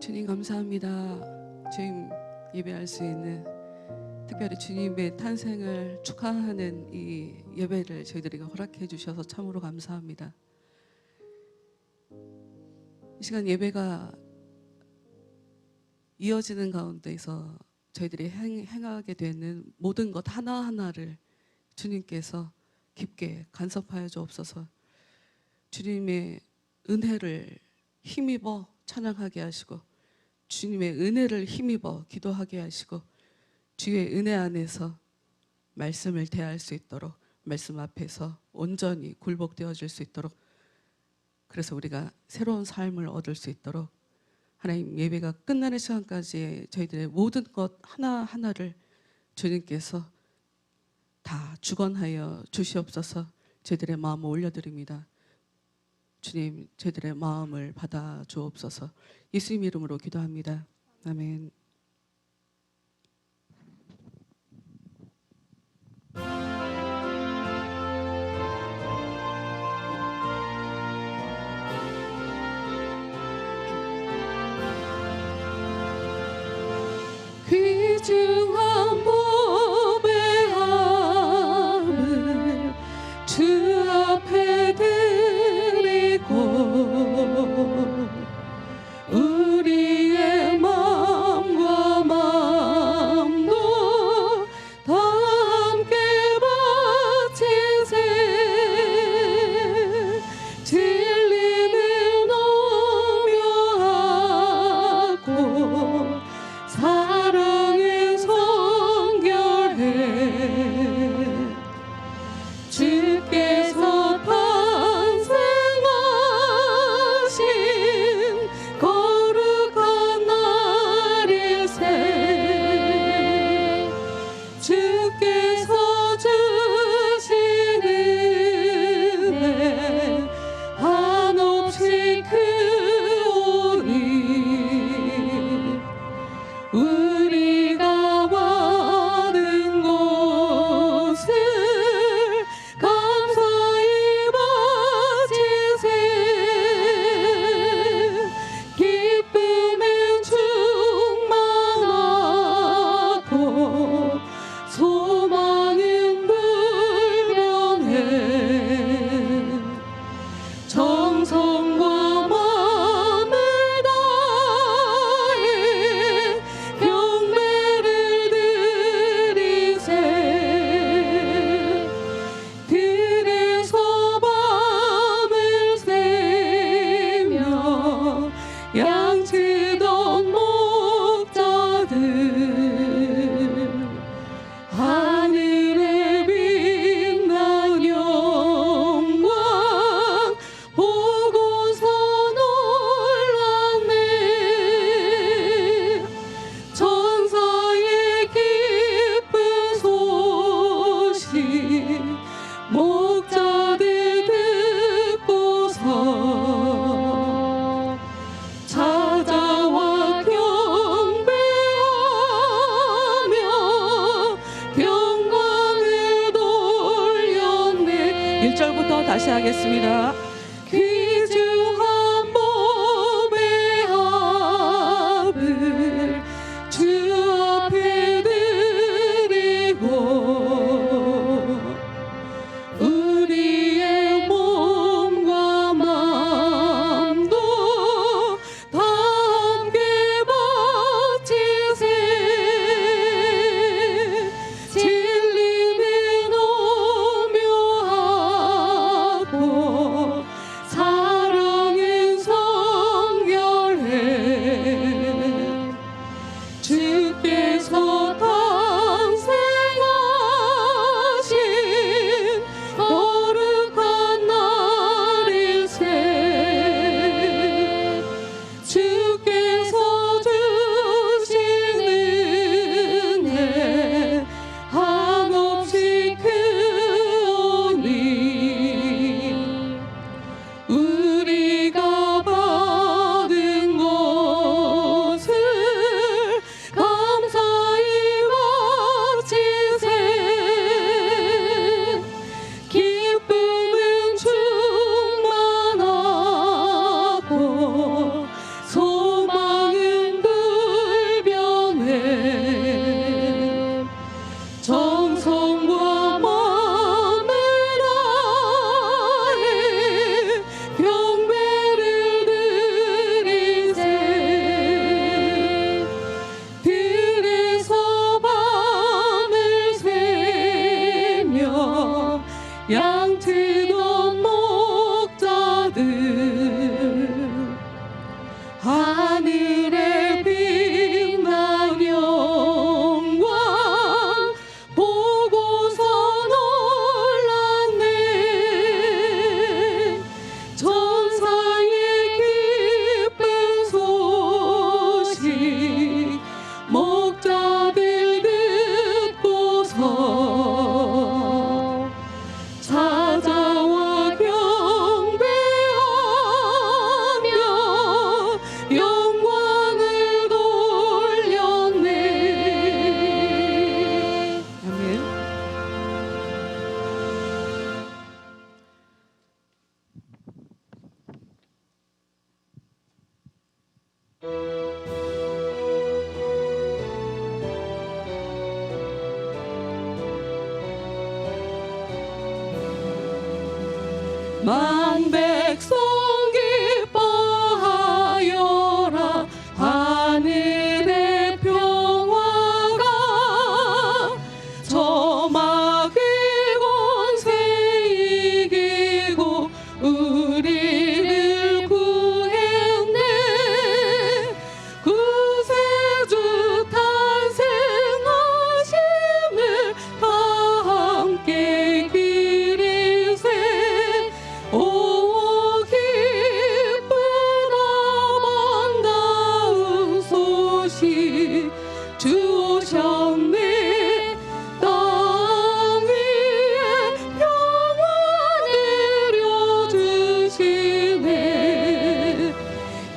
주님 감사합니다. 주님 예배할 수 있는, 특별히 주님의 탄생을 축하하는 이 예배를 저희들에게 허락해 주셔서 참으로 감사합니다. 이 시간 예배가 이어지는 가운데서 저희들이 행하게 되는 모든 것 하나하나를 주님께서 깊게 간섭하여 주옵소서. 주님의 은혜를 힘입어 찬양하게 하시고, 주님의 은혜를 힘입어 기도하게 하시고, 주의 은혜 안에서 말씀을 대할 수 있도록, 말씀 앞에서 온전히 굴복되어질 수 있도록, 그래서 우리가 새로운 삶을 얻을 수 있도록 하나님, 예배가 끝나는 시간까지 저희들의 모든 것 하나하나를 주님께서 다 주관하여 주시옵소서. 저희들의 마음을 올려드립니다. 주님, 저희들의 마음을 받아 주옵소서. 예수님 이름으로 기도합니다. 아멘. 귀중한 보배함을 주 앞에 드리고, 우리의 마음과 마음도 다 함께 바치세. 진리는 오묘하고 사랑은 성결해. 주께서 탄생하신 거룩한 날일세. 주께서 주신 은혜 한없이 크오니, 우리가 와는 곳을 감사히 바치세. 기쁨은 충만하고 소망은 불변해. 정성과 마음을 다해 경배를 드리세. 들에서 밤을 새며 양치던 목자들, 하늘에 빛난 영광 보고서 놀랐네. 천사의 기쁜 소식 목자들 듣고서 찾아와 경배하며 영광을 돌렸네. 1절부터 다시 하겠습니다. 귀중한 보배함을 주 앞에 드리고, 우리의 몸과 마음도 다 함께 바치세. 진리는 오묘하고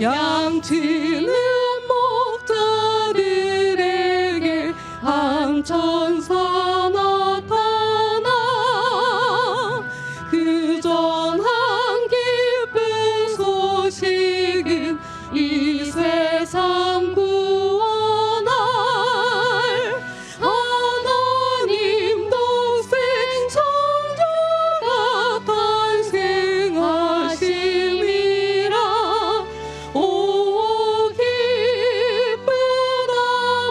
양치는 목자들에게 한 천사 나타나 그 전한 기쁜 소식은 이 세상 구원할 하나님 독생 성자가 탄생하심이라. 오 기쁘다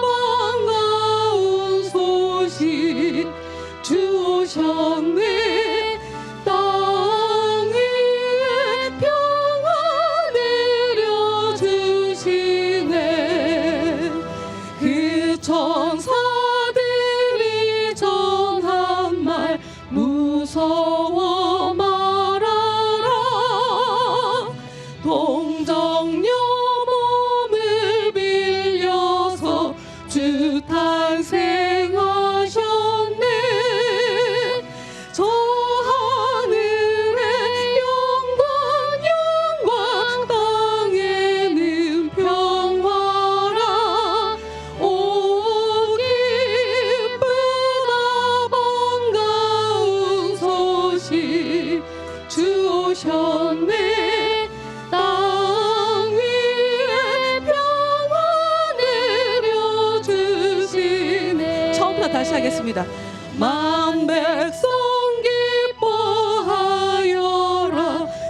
반가운 소식 주 오셨네. 땅 위에 평화 내려주시네. 그 천사들이 전한 말 무서워 말아라. 동정녀 몸을 빌려서 주 탄생하셨네. 저 하늘의 영광 영광 땅에는 평화라. 오 기쁘다 반가운 소식 주 오셨네. 땅 위에 평화 내려주시네. 처음부터 다시 하겠습니다. 만 백성 기뻐하여라.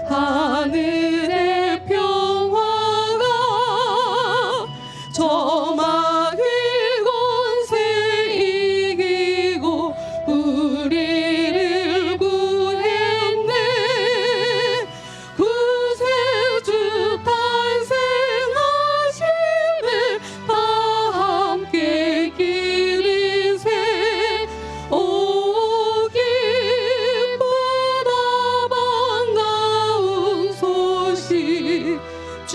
하늘의 평화가 저마귀 권세 이기고 우리를 구했네. 구세주 탄생하심을 다 함께 기리세. 오 기쁘다 반가운 소식 주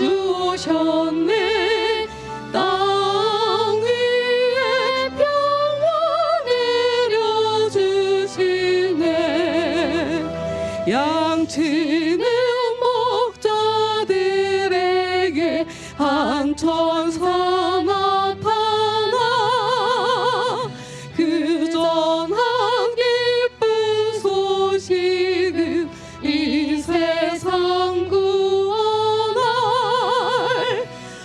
오셨네. 땅 위에 평화 내려주시네. 양치는 목자들에게 한 천사 나타나 그 전한 기쁜 소식은 이 세상 구원할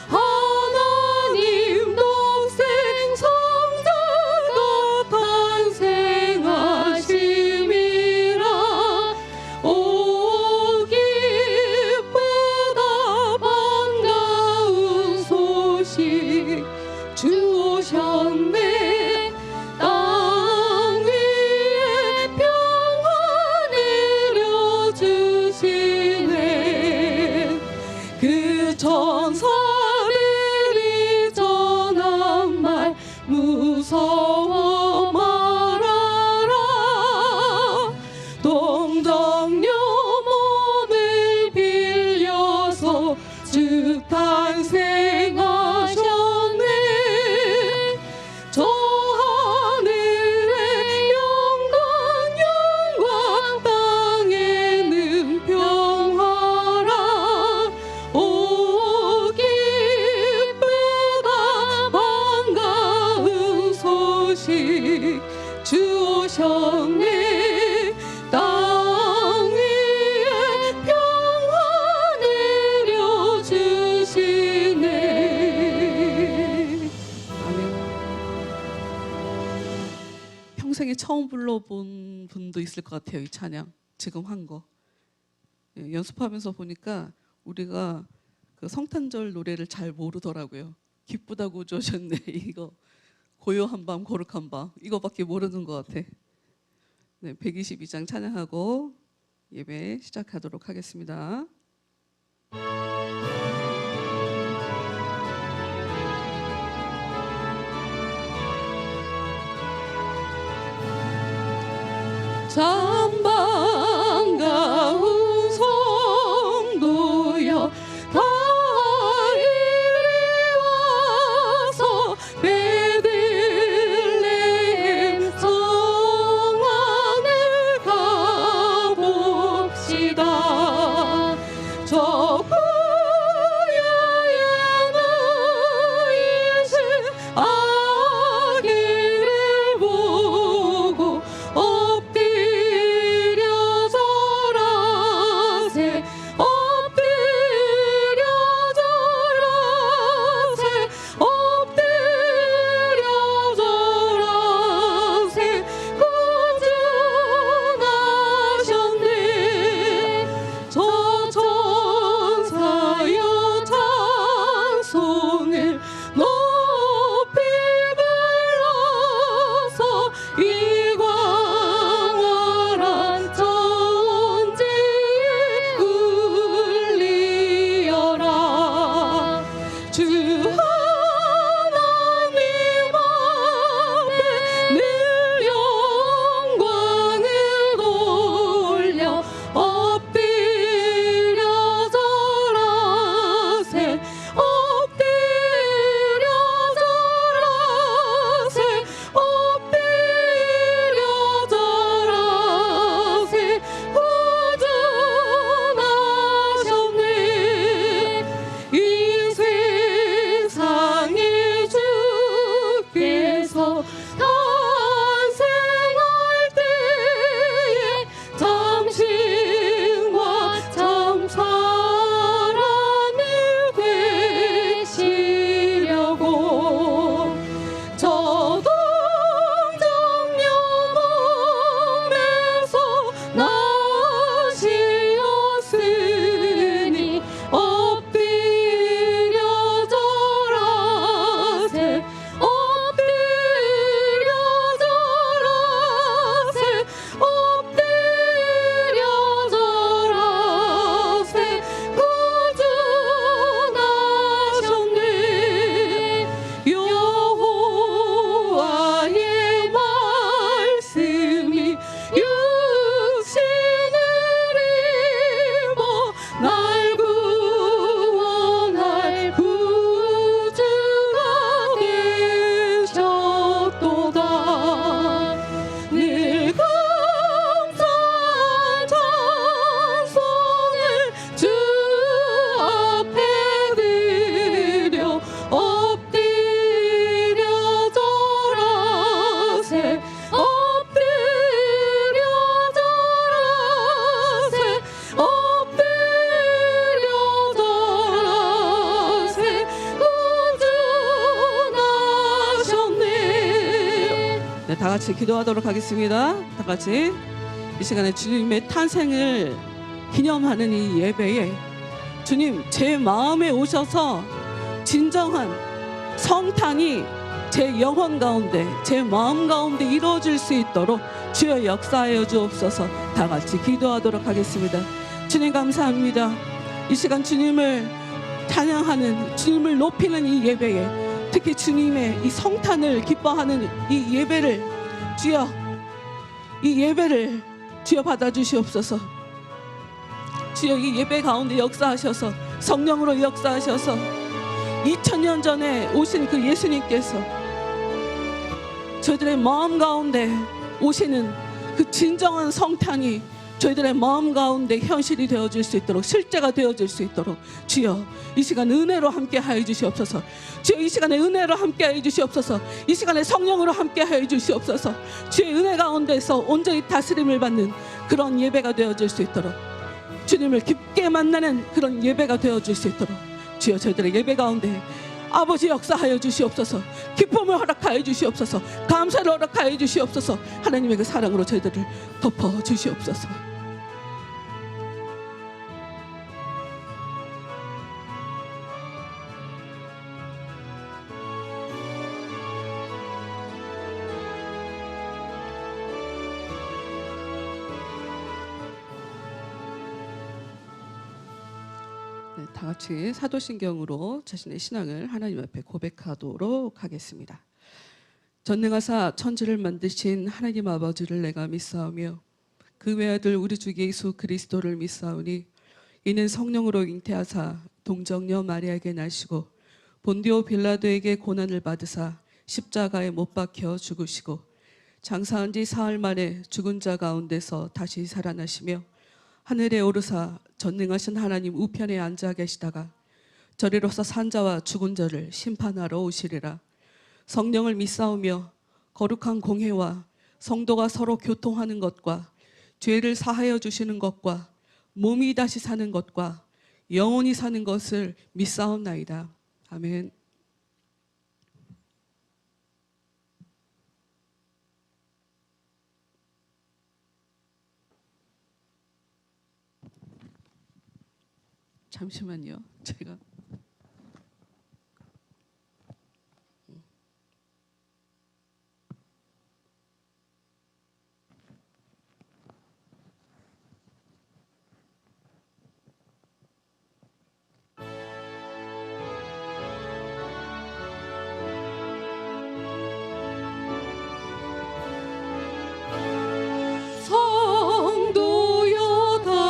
하나님 독생 성자가 탄생하심이라. 오 기쁘다 반가운 소식 주 오셨네. 땅 위에 평화 내려주시네. 그 천사들이 전한 말 무서워 말아라. 동정녀 몸을 빌려서 주 탄생하셨네. 저 하늘의 영광 영광 땅에는 평화라. 오 기쁘다 반가운 소식 주 오셨네. 땅 위에 평화 내려주시네. 아멘. 평생에 처음 불러본 분도 있을 것 같아요. 이 찬양 지금 한 거. 예, 연습하면서 보니까 우리가 그 성탄절 노래를 잘 모르더라고요. 기쁘다 구주 오셨네. 이거 고요한 밤 거룩한 밤 이거밖에 모르는 것 같아. 네, 122장 찬양하고 예배 시작하도록 하겠습니다. 참 반가운 성도여 다 이리 와서 베들레헴 성 안에 가봅시다. 저 구약 다 같이 기도하도록 하겠습니다. 다 같이 이 시간에 주님의 탄생을 기념하는 이 예배에 주님 제 마음에 오셔서 진정한 성탄이 제 영혼 가운데 제 마음 가운데 이루어질 수 있도록 주여 역사하여 주옵소서. 다 같이 기도하도록 하겠습니다. 주님 감사합니다. 이 시간 주님을 찬양하는 주님을 높이는 이 예배에 특히 주님의 이 성탄을 기뻐하는 이 예배를 주여 이 예배를 주여 받아주시옵소서. 주여 이 예배 가운데 역사하셔서 성령으로 역사하셔서 2000년 전에 오신 그 예수님께서 저희들의 마음 가운데 오시는 그 진정한 성탄이 저희들의 마음 가운데 현실이 되어질 수 있도록 실제가 되어질 수 있도록 주여 이 시간 은혜로 함께 하여 주시옵소서. 주여 이 시간에 은혜로 함께 하여 주시옵소서. 이 시간에 성령으로 함께 하여 주시옵소서. 주의 은혜 가운데서 온전히 다스림을 받는 그런 예배가 되어질 수 있도록 주님을 깊게 만나는 그런 예배가 되어질 수 있도록 주여 저희들의 예배 가운데 아버지 역사하여 주시옵소서. 기쁨을 허락하여 주시옵소서. 감사를 허락하여 주시옵소서. 하나님의 그 사랑으로 저희들을 덮어 주시옵소서. 네, 다 같이 사도신경으로 자신의 신앙을 하나님 앞에 고백하도록 하겠습니다. 전능하사 천지를 만드신 하나님 아버지를 내가 믿사오며 그 외아들 우리 주 예수 그리스도를 믿사오니 이는 성령으로 잉태하사 동정녀 마리아에게 나시고 본디오 빌라도에게 고난을 받으사 십자가에 못 박혀 죽으시고 장사한 지 사흘 만에 죽은 자 가운데서 다시 살아나시며 하늘에 오르사 전능하신 하나님 우편에 앉아 계시다가 저리로서 산자와 죽은 자를 심판하러 오시리라. 성령을 믿사오며 거룩한 공회와 성도가 서로 교통하는 것과 죄를 사하여 주시는 것과 몸이 다시 사는 것과 영원히 사는 것을 믿사옵나이다. 아멘. 잠시만요. 제가 성도여 다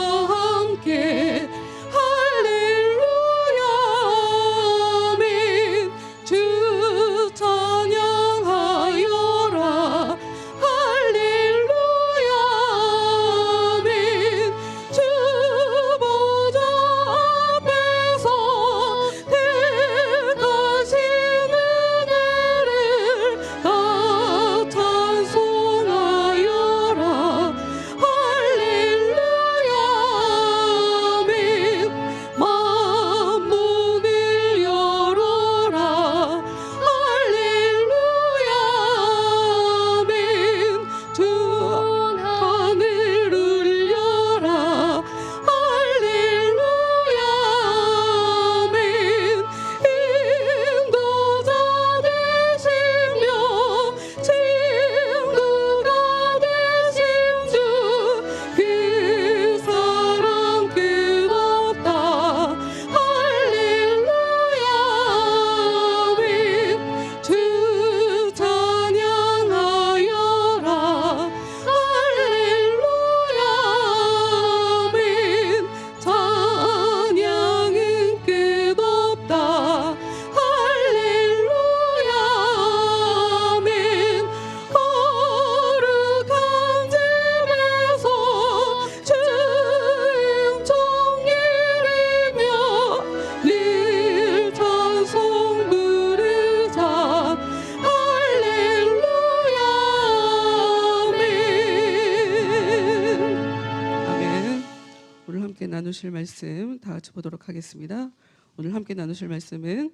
함께 나누실 말씀 다 같이 보도록 하겠습니다. 오늘 함께 나누실 말씀은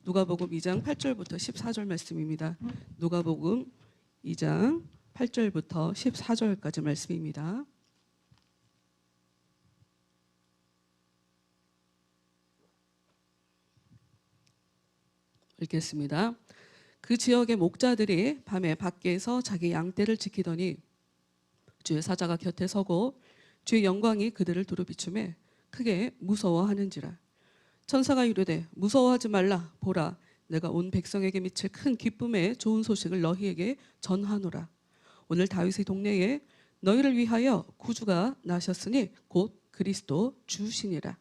누가복음 2장 8절부터 14절 말씀입니다. 누가복음 2장 8절부터 14절까지 말씀입니다. 읽겠습니다. 그 지역의 목자들이 밤에 밖에서 자기 양떼를 지키더니 주의 사자가 곁에 서고 주의 영광이 그들을 두루 비추매 크게 무서워하는지라. 천사가 이르되 무서워하지 말라. 보라, 내가 온 백성에게 미칠 큰 기쁨의 좋은 소식을 너희에게 전하노라. 오늘 다윗의 동네에 너희를 위하여 구주가 나셨으니 곧 그리스도 주시니라.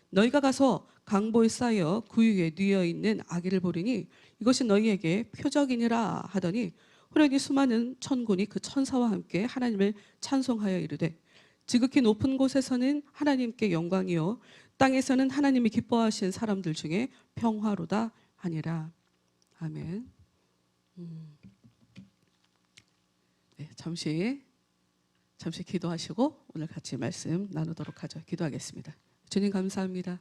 너희가 가서 강보에 쌓여 구유에 뉘어 있는 아기를 보리니 이것이 너희에게 표적이니라 하더니 호련히 수많은 천군이 그 천사와 함께 하나님을 찬송하여 이르되 지극히 높은 곳에서는 하나님께 영광이요 땅에서는 하나님이 기뻐하신 사람들 중에 평화로다 하니라. 아멘. 네, 잠시 기도하시고 오늘 같이 말씀 나누도록 하죠. 기도하겠습니다. 주님 감사합니다.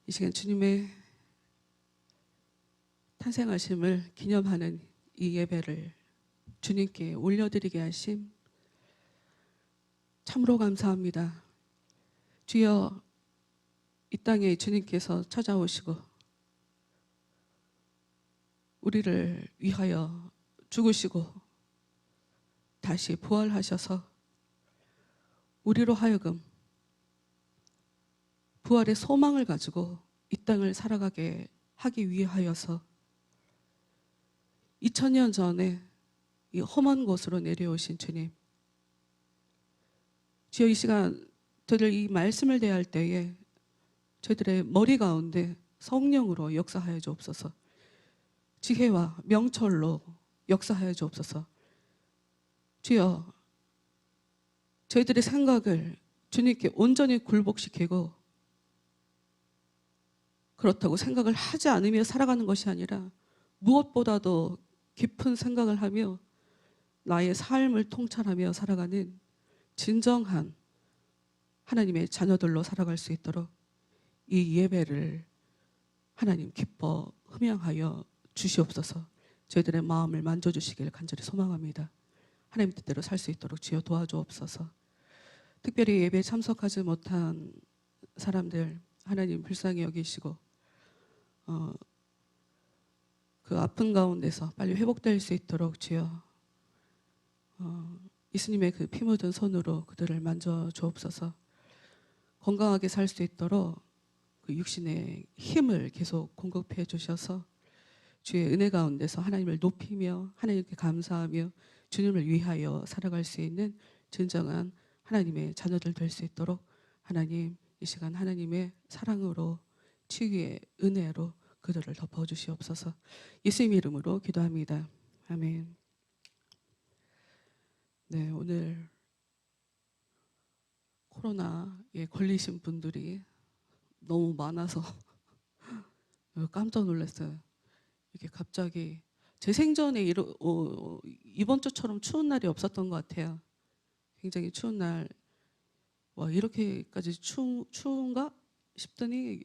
이 시간 주님의 탄생하심을 기념하는 이 예배를 주님께 올려드리게 하심 참으로 감사합니다. 주여, 이 땅에 주님께서 찾아오시고 우리를 위하여 죽으시고 다시 부활하셔서 우리로 하여금 부활의 소망을 가지고 이 땅을 살아가게 하기 위하여서 2000년 전에 이 험한 곳으로 내려오신 주님, 주여 이 시간 저희들 이 말씀을 대할 때에 저희들의 머리 가운데 성령으로 역사하여 주옵소서. 지혜와 명철로 역사하여 주옵소서. 주여, 저희들의 생각을 주님께 온전히 굴복시키고 그렇다고 생각을 하지 않으며 살아가는 것이 아니라 무엇보다도 깊은 생각을 하며 나의 삶을 통찰하며 살아가는 진정한 하나님의 자녀들로 살아갈 수 있도록 이 예배를 하나님 기뻐 흠양하여 주시옵소서. 저희들의 마음을 만져주시기를 간절히 소망합니다. 하나님 뜻대로 살 수 있도록 주여 도와주옵소서. 특별히 예배에 참석하지 못한 사람들 하나님 불쌍히 여기시고 그 아픈 가운데서 빨리 회복될 수 있도록 주여 예수님의 그 피 묻은 손으로 그들을 만져 주옵소서. 건강하게 살 수 있도록 그 육신의 힘을 계속 공급해 주셔서 주의 은혜 가운데서 하나님을 높이며 하나님께 감사하며 주님을 위하여 살아갈 수 있는 진정한 하나님의 자녀들 될 수 있도록 하나님 이 시간 하나님의 사랑으로 치유의 은혜로 그들을 덮어주시옵소서. 예수님 이름으로 기도합니다. 아멘. 네, 오늘 코로나에 걸리신 분들이 너무 많아서 깜짝 놀랐어요. 이게 갑자기 제 생전에 이번 주처럼 추운 날이 없었던 것 같아요. 굉장히 추운 날, 와 이렇게까지 추운가 싶더니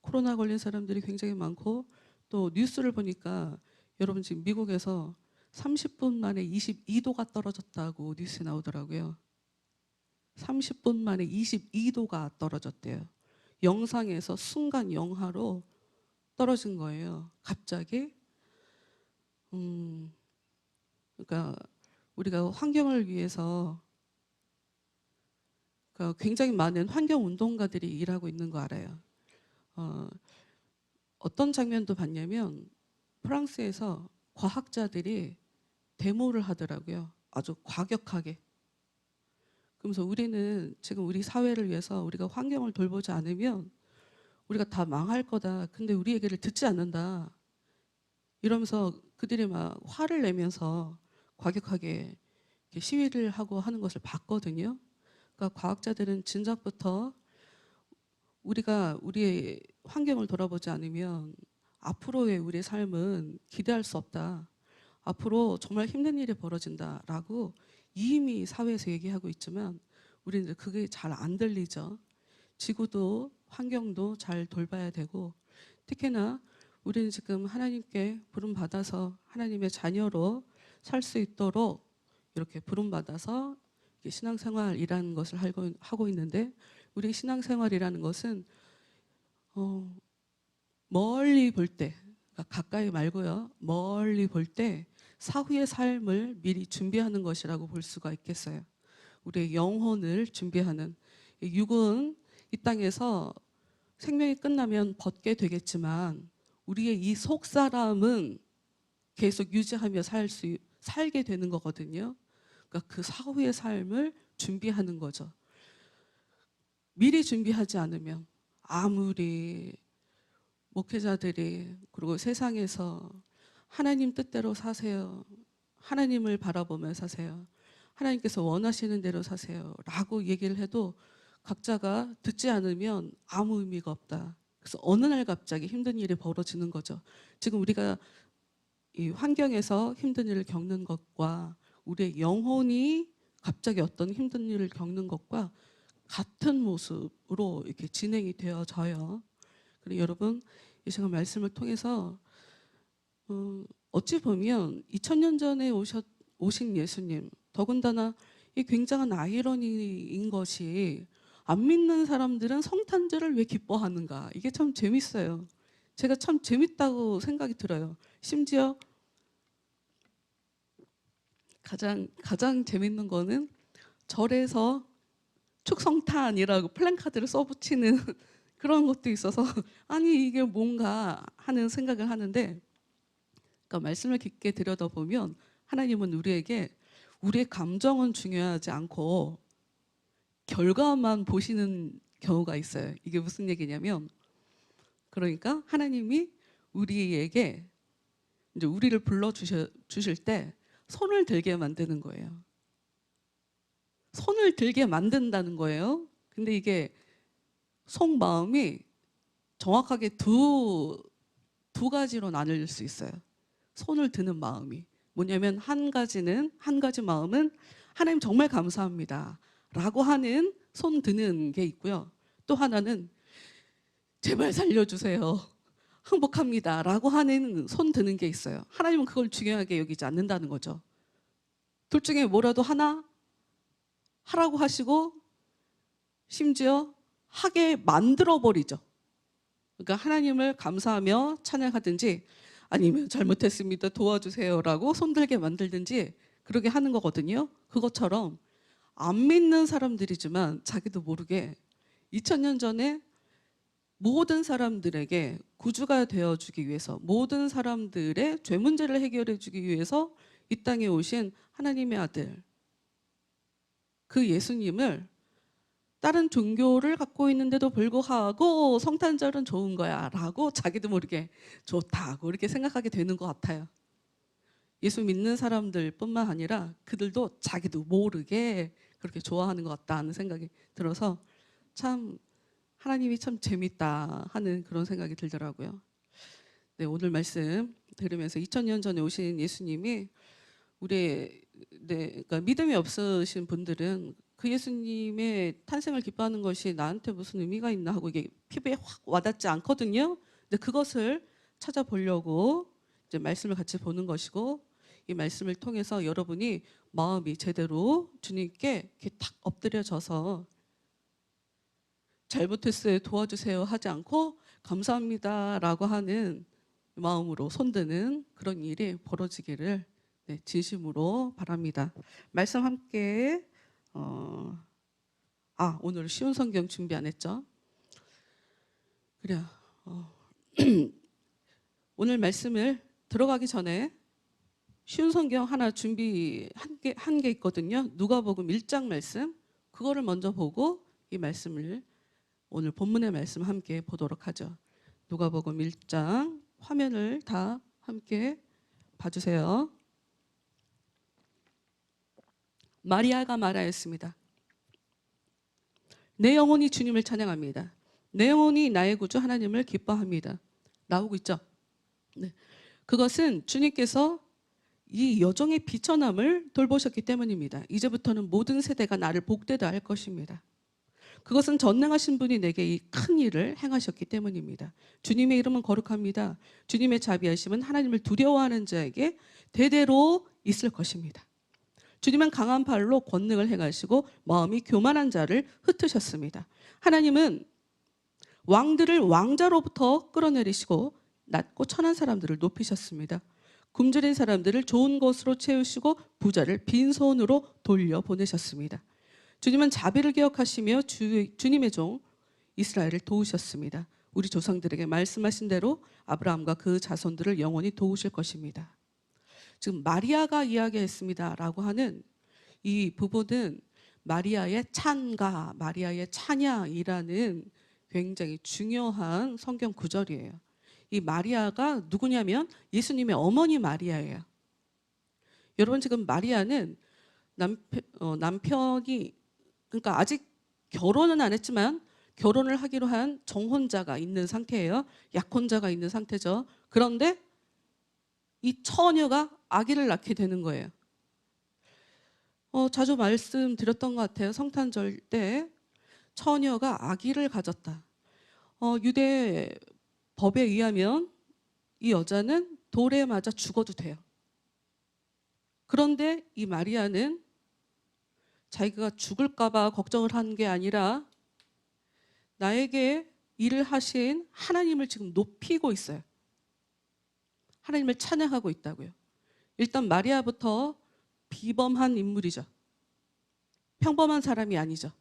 코로나 걸린 사람들이 굉장히 많고 또 뉴스를 보니까 여러분 지금 미국에서 30분 만에 22도가 떨어졌다고 뉴스에 나오더라고요. 30분 만에 22도가 떨어졌대요. 영상에서 순간 영하로 떨어진 거예요. 갑자기. 그러니까 우리가 환경을 위해서 그러니까 굉장히 많은 환경 운동가들이 일하고 있는 거 알아요. 어떤 장면도 봤냐면 프랑스에서 과학자들이 데모를 하더라고요. 아주 과격하게. 그러면서 우리는 지금 우리 사회를 위해서 우리가 환경을 돌보지 않으면 우리가 다 망할 거다. 근데 우리 얘기를 듣지 않는다. 이러면서 그들이 막 화를 내면서 과격하게 시위를 하고 하는 것을 봤거든요. 그러니까 과학자들은 진작부터 우리가 우리의 환경을 돌아보지 않으면 앞으로의 우리의 삶은 기대할 수 없다. 앞으로 정말 힘든 일이 벌어진다라고 이미 사회에서 얘기하고 있지만 우리는 그게 잘 안 들리죠. 지구도 환경도 잘 돌봐야 되고 특히나 우리는 지금 하나님께 부름 받아서 하나님의 자녀로 살 수 있도록 이렇게 부름 받아서 신앙생활이라는 것을 하고 있는데, 우리 신앙생활이라는 것은 멀리 볼 때, 그러니까 가까이 말고요, 멀리 볼 때 사후의 삶을 미리 준비하는 것이라고 볼 수가 있겠어요. 우리의 영혼을 준비하는, 육은 이 땅에서 생명이 끝나면 벗게 되겠지만 우리의 이 속사람은 계속 유지하며 살게 되는 거거든요. 그러니까 그 사후의 삶을 준비하는 거죠. 미리 준비하지 않으면 아무리 목회자들이 그리고 세상에서 하나님 뜻대로 사세요, 하나님을 바라보며 사세요, 하나님께서 원하시는 대로 사세요 라고 얘기를 해도 각자가 듣지 않으면 아무 의미가 없다. 그래서 어느 날 갑자기 힘든 일이 벌어지는 거죠. 지금 우리가 이 환경에서 힘든 일을 겪는 것과 우리의 영혼이 갑자기 어떤 힘든 일을 겪는 것과 같은 모습으로 이렇게 진행이 되어져요. 그리고 여러분, 이 시간 말씀을 통해서 어찌 보면 2000년 전에 오신 예수님, 더군다나 이 굉장한 아이러니인 것이 안 믿는 사람들은 성탄절을 왜 기뻐하는가, 이게 참 재밌어요. 제가 참 재밌다고 생각이 들어요. 심지어 가장 재밌는 거는 절에서 축성탄이라고 플랜카드를 써붙이는 그런 것도 있어서 아니 이게 뭔가 하는 생각을 하는데, 그러니까 말씀을 깊게 들여다보면 하나님은 우리에게 우리의 감정은 중요하지 않고 결과만 보시는 경우가 있어요. 이게 무슨 얘기냐면, 그러니까 하나님이 우리에게 이제 우리를 불러 주실 때 손을 들게 만드는 거예요. 손을 들게 만든다는 거예요. 근데 이게 속마음이 정확하게 두 가지로 나눌 수 있어요. 손을 드는 마음이 뭐냐면, 한 가지 마음은 하나님 정말 감사합니다 라고 하는 손 드는 게 있고요. 또 하나는 제발 살려주세요, 항복합니다 라고 하는 손 드는 게 있어요. 하나님은 그걸 중요하게 여기지 않는다는 거죠. 둘 중에 뭐라도 하나 하라고 하시고 심지어 하게 만들어 버리죠. 그러니까 하나님을 감사하며 찬양하든지 아니면 잘못했습니다 도와주세요라고 손들게 만들든지 그러게 하는 거거든요. 그것처럼 안 믿는 사람들이지만 자기도 모르게 2000년 전에 모든 사람들에게 구주가 되어주기 위해서, 모든 사람들의 죄 문제를 해결해 주기 위해서 이 땅에 오신 하나님의 아들, 그 예수님을 다른 종교를 갖고 있는데도 불구하고 성탄절은 좋은 거야 라고 자기도 모르게 좋다고 이렇게 생각하게 되는 것 같아요. 예수 믿는 사람들 뿐만 아니라 그들도 자기도 모르게 그렇게 좋아하는 것 같다는 생각이 들어서 참 하나님이 참 재밌다 하는 그런 생각이 들더라고요. 네, 오늘 말씀 들으면서 2000년 전에 오신 예수님이 그러니까 믿음이 없으신 분들은 그 예수님의 탄생을 기뻐하는 것이 나한테 무슨 의미가 있나 하고 이게 피부에 확 와닿지 않거든요. 근데 그것을 찾아보려고 이제 말씀을 같이 보는 것이고, 이 말씀을 통해서 여러분이 마음이 제대로 주님께 이렇게 탁 엎드려져서 잘못했어요 도와주세요 하지 않고 감사합니다라고 하는 마음으로 손드는 그런 일이 벌어지기를 진심으로 바랍니다. 말씀 함께 오늘 쉬운 성경 준비 안 했죠? 그래. 오늘 말씀을 들어가기 전에 쉬운 성경 하나 한 게 있거든요. 누가복음 1장 말씀. 그거를 먼저 보고 이 말씀을 오늘 본문의 말씀 함께 보도록 하죠. 누가복음 1장 화면을 다 함께 봐주세요. 마리아가 말하였습니다. 내 영혼이 주님을 찬양합니다. 내 영혼이 나의 구주 하나님을 기뻐합니다. 나오고 있죠? 네. 그것은 주님께서 이 여종의 비천함을 돌보셨기 때문입니다. 이제부터는 모든 세대가 나를 복되다 할 것입니다. 그것은 전능하신 분이 내게 이 큰 일을 행하셨기 때문입니다. 주님의 이름은 거룩합니다. 주님의 자비하심은 하나님을 두려워하는 자에게 대대로 있을 것입니다. 주님은 강한 발로 권능을 행하시고 마음이 교만한 자를 흩으셨습니다. 하나님은 왕들을 왕자로부터 끌어내리시고 낮고 천한 사람들을 높이셨습니다. 굶주린 사람들을 좋은 것으로 채우시고 부자를 빈손으로 돌려보내셨습니다. 주님은 자비를 기억하시며 주님의 종 이스라엘을 도우셨습니다. 우리 조상들에게 말씀하신 대로 아브라함과 그 자손들을 영원히 도우실 것입니다. 지금 마리아가 이야기했습니다 라고 하는 이 부분은 마리아의 찬가, 마리아의 찬양이라는 굉장히 중요한 성경 구절이에요. 이 마리아가 누구냐면 예수님의 어머니 마리아예요. 여러분, 지금 마리아는 남편이, 그러니까 아직 결혼은 안 했지만 결혼을 하기로 한 정혼자가 있는 상태예요. 약혼자가 있는 상태죠. 그런데 이 처녀가 아기를 낳게 되는 거예요. 자주 말씀드렸던 것 같아요. 성탄절 때 처녀가 아기를 가졌다. 유대 법에 의하면 이 여자는 돌에 맞아 죽어도 돼요. 그런데 이 마리아는 자기가 죽을까 봐 걱정을 한 게 아니라 나에게 일을 하신 하나님을 지금 높이고 있어요. 하나님을 찬양하고 있다고요. 일단 마리아부터 비범한 인물이죠. 평범한 사람이 아니죠.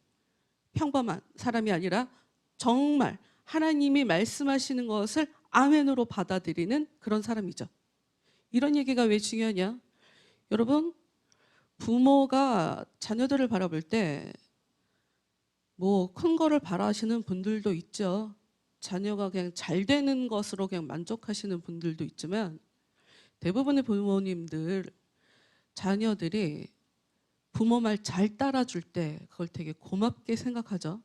평범한 사람이 아니라 정말 하나님이 말씀하시는 것을 아멘으로 받아들이는 그런 사람이죠. 이런 얘기가 왜 중요하냐? 여러분, 부모가 자녀들을 바라볼 때 뭐 큰 거를 바라시는 분들도 있죠. 자녀가 그냥 잘 되는 것으로 그냥 만족하시는 분들도 있지만 대부분의 부모님들, 자녀들이 부모 말 잘 따라줄 때 그걸 되게 고맙게 생각하죠.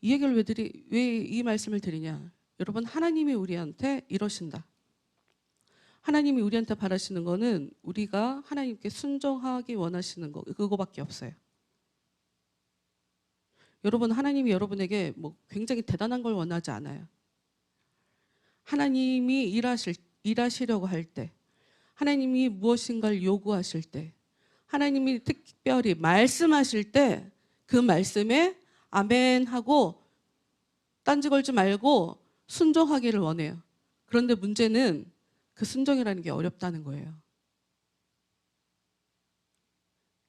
이 얘기를 왜 이 말씀을 드리냐? 여러분, 하나님이 우리한테 이러신다. 하나님이 우리한테 바라시는 거는 우리가 하나님께 순종하기 원하시는 거, 그거밖에 없어요. 여러분, 하나님이 여러분에게 뭐 굉장히 대단한 걸 원하지 않아요. 하나님이 일하시려고 할 때, 하나님이 무엇인가를 요구하실 때, 하나님이 특별히 말씀하실 때 그 말씀에 아멘 하고 딴지 걸지 말고 순종하기를 원해요. 그런데 문제는 그 순종이라는 게 어렵다는 거예요.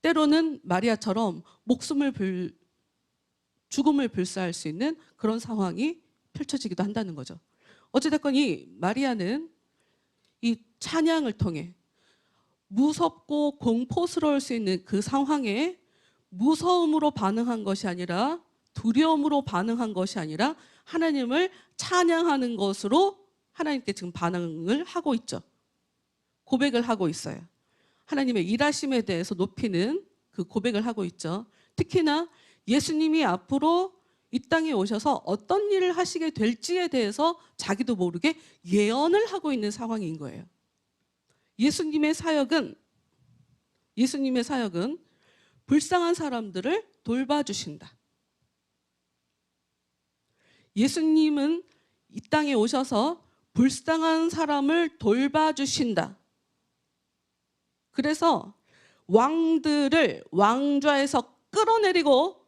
때로는 마리아처럼 죽음을 불사할 수 있는 그런 상황이 펼쳐지기도 한다는 거죠. 어찌됐건 이 마리아는 이 찬양을 통해 무섭고 공포스러울 수 있는 그 상황에 무서움으로 반응한 것이 아니라, 두려움으로 반응한 것이 아니라 하나님을 찬양하는 것으로 하나님께 지금 반응을 하고 있죠. 고백을 하고 있어요. 하나님의 일하심에 대해서 높이는 그 고백을 하고 있죠. 특히나 예수님이 앞으로 이 땅에 오셔서 어떤 일을 하시게 될지에 대해서 자기도 모르게 예언을 하고 있는 상황인 거예요. 예수님의 사역은 불쌍한 사람들을 돌봐주신다. 예수님은 이 땅에 오셔서 불쌍한 사람을 돌봐주신다. 그래서 왕들을 왕좌에서 끌어내리고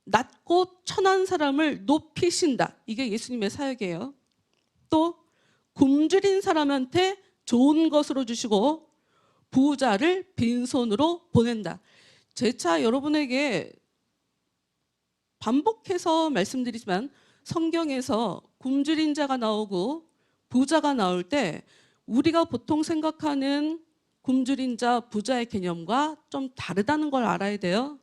낮고 천한 사람을 높이신다. 이게 예수님의 사역이에요. 또 굶주린 사람한테 좋은 것으로 주시고 부자를 빈손으로 보낸다. 재차 여러분에게 반복해서 말씀드리지만 성경에서 굶주린 자가 나오고 부자가 나올 때 우리가 보통 생각하는 굶주린 자, 부자의 개념과 좀 다르다는 걸 알아야 돼요.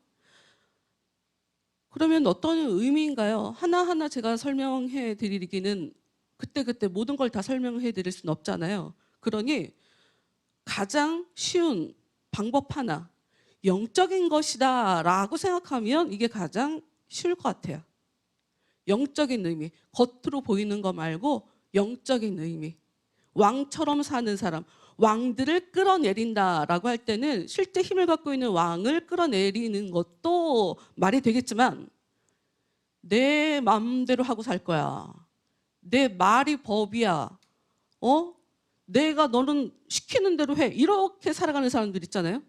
그러면 어떤 의미인가요? 하나하나 제가 설명해 드리기는 그때 모든 걸 다 설명해 드릴 수는 없잖아요. 그러니 가장 쉬운 방법 하나, 영적인 것이다 라고 생각하면 이게 가장 쉬울 것 같아요. 영적인 의미, 겉으로 보이는 거 말고 영적인 의미. 왕처럼 사는 사람, 왕들을 끌어내린다라고 할 때는 실제 힘을 갖고 있는 왕을 끌어내리는 것도 말이 되겠지만 내 마음대로 하고 살 거야. 내 말이 법이야. 내가 너는 시키는 대로 해. 이렇게 살아가는 사람들 있잖아요.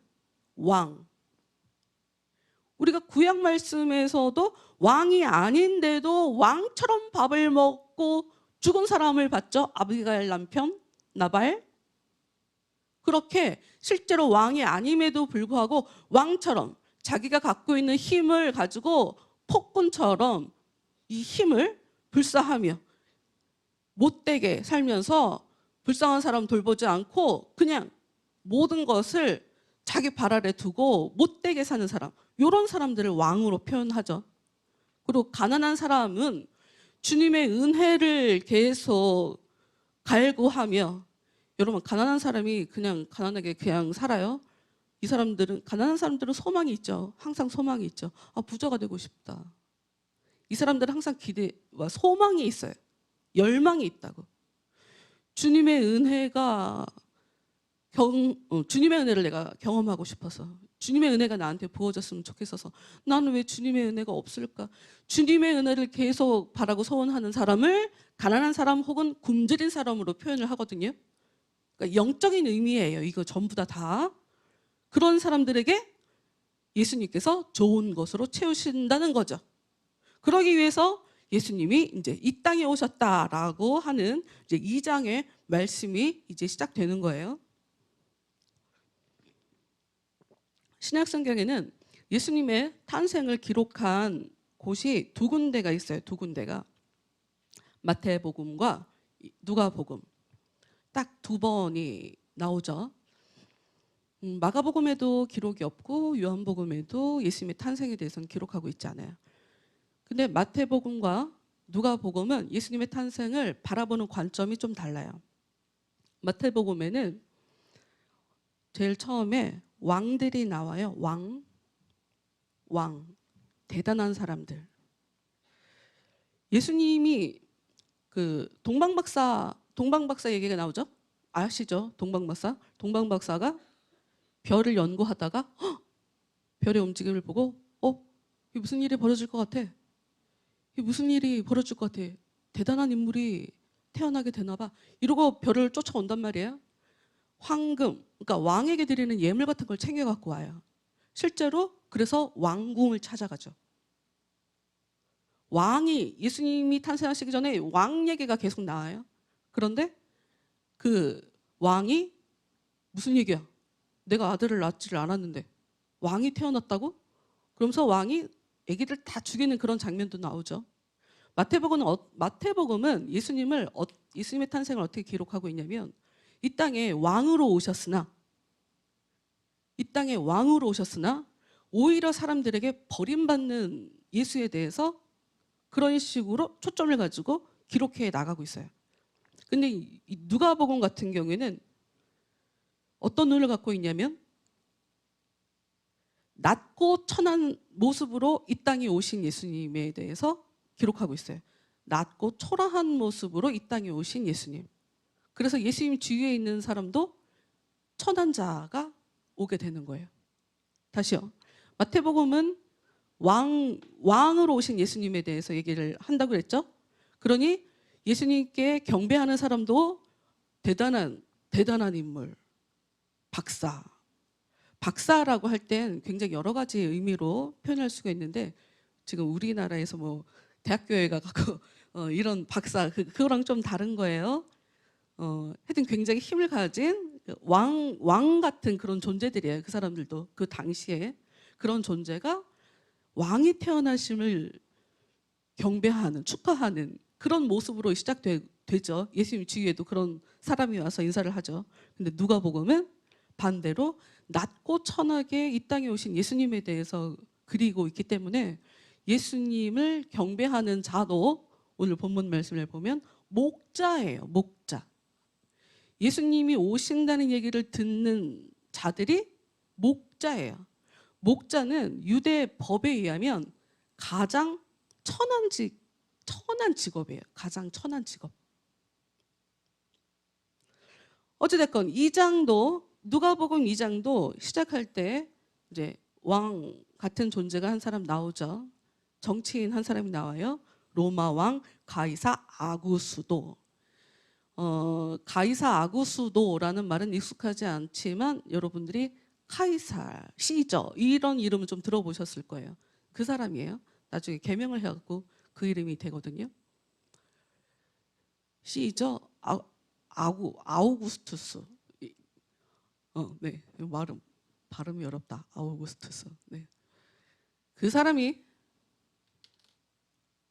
왕. 우리가 구약 말씀에서도 왕이 아닌데도 왕처럼 밥을 먹고 죽은 사람을 봤죠. 아비가일 남편 나발. 그렇게 실제로 왕이 아님에도 불구하고 왕처럼 자기가 갖고 있는 힘을 가지고 폭군처럼 이 힘을 불사하며 못되게 살면서 불쌍한 사람 돌보지 않고 그냥 모든 것을 자기 발 아래 두고 못되게 사는 사람, 이런 사람들을 왕으로 표현하죠. 그리고 가난한 사람은 주님의 은혜를 계속 갈구하며, 여러분 가난한 사람이 그냥 가난하게 그냥 살아요? 이 사람들은, 가난한 사람들은 소망이 있죠. 항상 소망이 있죠. 부자가 되고 싶다. 이 사람들은 항상 기대와 소망이 있어요. 열망이 있다고. 주님의 은혜가 주님의 은혜를 내가 경험하고 싶어서, 주님의 은혜가 나한테 부어졌으면 좋겠어서, 나는 왜 주님의 은혜가 없을까? 주님의 은혜를 계속 바라고 소원하는 사람을 가난한 사람 혹은 굶주린 사람으로 표현을 하거든요. 그러니까 영적인 의미예요. 이거 전부 다. 그런 사람들에게 예수님께서 좋은 것으로 채우신다는 거죠. 그러기 위해서 예수님이 이제 이 땅에 오셨다라고 하는 이제 2장의 말씀이 이제 시작되는 거예요. 신약성경에는 예수님의 탄생을 기록한 곳이 두 군데가 있어요. 두 군데가. 마태복음과 누가복음. 딱 두 번이 나오죠. 마가복음에도 기록이 없고 요한복음에도 예수님의 탄생에 대해서는 기록하고 있지 않아요. 근데 마태복음과 누가복음은 예수님의 탄생을 바라보는 관점이 좀 달라요. 마태복음에는 제일 처음에 왕들이 나와요. 왕. 대단한 사람들. 예수님이 그 동방박사 얘기가 나오죠? 아시죠? 동방박사가 별을 연구하다가 별의 움직임을 보고 이게 무슨 일이 벌어질 것 같아. 무슨 일이 벌어질 것 같아. 대단한 인물이 태어나게 되나 봐. 이러고 별을 쫓아온단 말이에요. 황금, 그러니까 왕에게 드리는 예물 같은 걸 챙겨 갖고 와요. 실제로 그래서 왕궁을 찾아가죠. 왕이, 예수님이 탄생하시기 전에 왕 얘기가 계속 나와요. 그런데 그 왕이 무슨 얘기야? 내가 아들을 낳지를 않았는데 왕이 태어났다고? 그러면서 왕이 애기들 다 죽이는 그런 장면도 나오죠. 마태복음은 예수님의 탄생을 어떻게 기록하고 있냐면, 이 땅에 왕으로 오셨으나 오히려 사람들에게 버림받는 예수에 대해서 그런 식으로 초점을 가지고 기록해 나가고 있어요. 근데 이 누가복음 같은 경우에는 어떤 눈을 갖고 있냐면, 낮고 천한 모습으로 이 땅에 오신 예수님에 대해서 기록하고 있어요. 낮고 초라한 모습으로 이 땅에 오신 예수님. 그래서 예수님 주위에 있는 사람도 천한 자가 오게 되는 거예요. 다시요. 마태복음은 왕으로 오신 예수님에 대해서 얘기를 한다고 그랬죠. 그러니 예수님께 경배하는 사람도 대단한 인물, 박사라고 할 땐 굉장히 여러 가지 의미로 표현할 수가 있는데, 지금 우리나라에서 뭐 대학교에 가고 이런 박사 그거랑 좀 다른 거예요. 하여튼 굉장히 힘을 가진 왕 같은 그런 존재들이에요. 그 사람들도 그 당시에 그런 존재가 왕이 태어나심을 경배하는, 축하하는 그런 모습으로 시작되죠. 예수님 주위에도 그런 사람이 와서 인사를 하죠. 근데 누가복음은 반대로 낮고 천하게 이 땅에 오신 예수님에 대해서 그리고 있기 때문에 예수님을 경배하는 자도 오늘 본문 말씀을 보면 목자예요. 목자. 예수님이 오신다는 얘기를 듣는 자들이 목자예요. 목자는 유대 법에 의하면 가장 천한 직업이에요. 가장 천한 직업. 어찌됐건 2장도 누가복음 2장도 시작할 때 이제 왕 같은 존재가 한 사람 나오죠. 정치인 한 사람이 나와요. 로마 왕 가이사 아구스도. 가이사 아구스도라는 말은 익숙하지 않지만 여러분들이 카이살, 시저 이런 이름을 좀 들어보셨을 거예요. 그 사람이에요. 나중에 개명을 해갖고 그 이름이 되거든요. 시저 아우구스투스. 네, 발음이 어렵다. 아우구스투스. 네. 그 사람이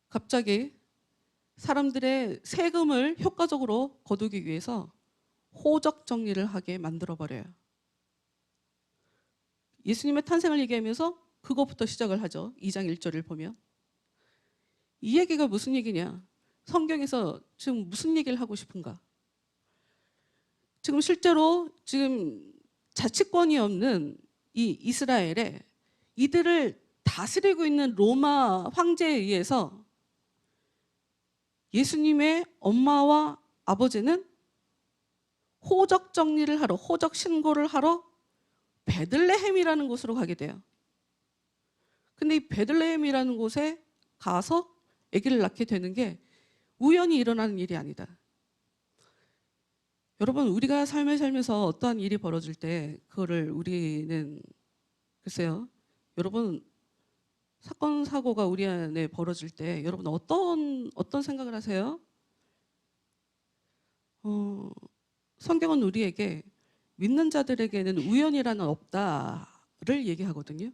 갑자기 사람들의 세금을 효과적으로 거두기 위해서 호적 정리를 하게 만들어버려요. 예수님의 탄생을 얘기하면서 그것부터 시작을 하죠. 2장 1절을 보면. 이 얘기가 무슨 얘기냐? 성경에서 지금 무슨 얘기를 하고 싶은가? 지금 실제로 지금 자치권이 없는 이 이스라엘에 이들을 다스리고 있는 로마 황제에 의해서 예수님의 엄마와 아버지는 호적 정리를 하러, 호적 신고를 하러 베들레헴이라는 곳으로 가게 돼요. 근데 이 베들레헴이라는 곳에 가서 아기를 낳게 되는 게 우연히 일어나는 일이 아니다. 여러분, 우리가 삶을 살면서 어떠한 일이 벌어질 때 그거를 우리는 글쎄요. 여러분, 사건 사고가 우리 안에 벌어질 때 여러분 어떤 생각을 하세요? 성경은 우리에게 믿는 자들에게는 우연이라는 없다를 얘기하거든요.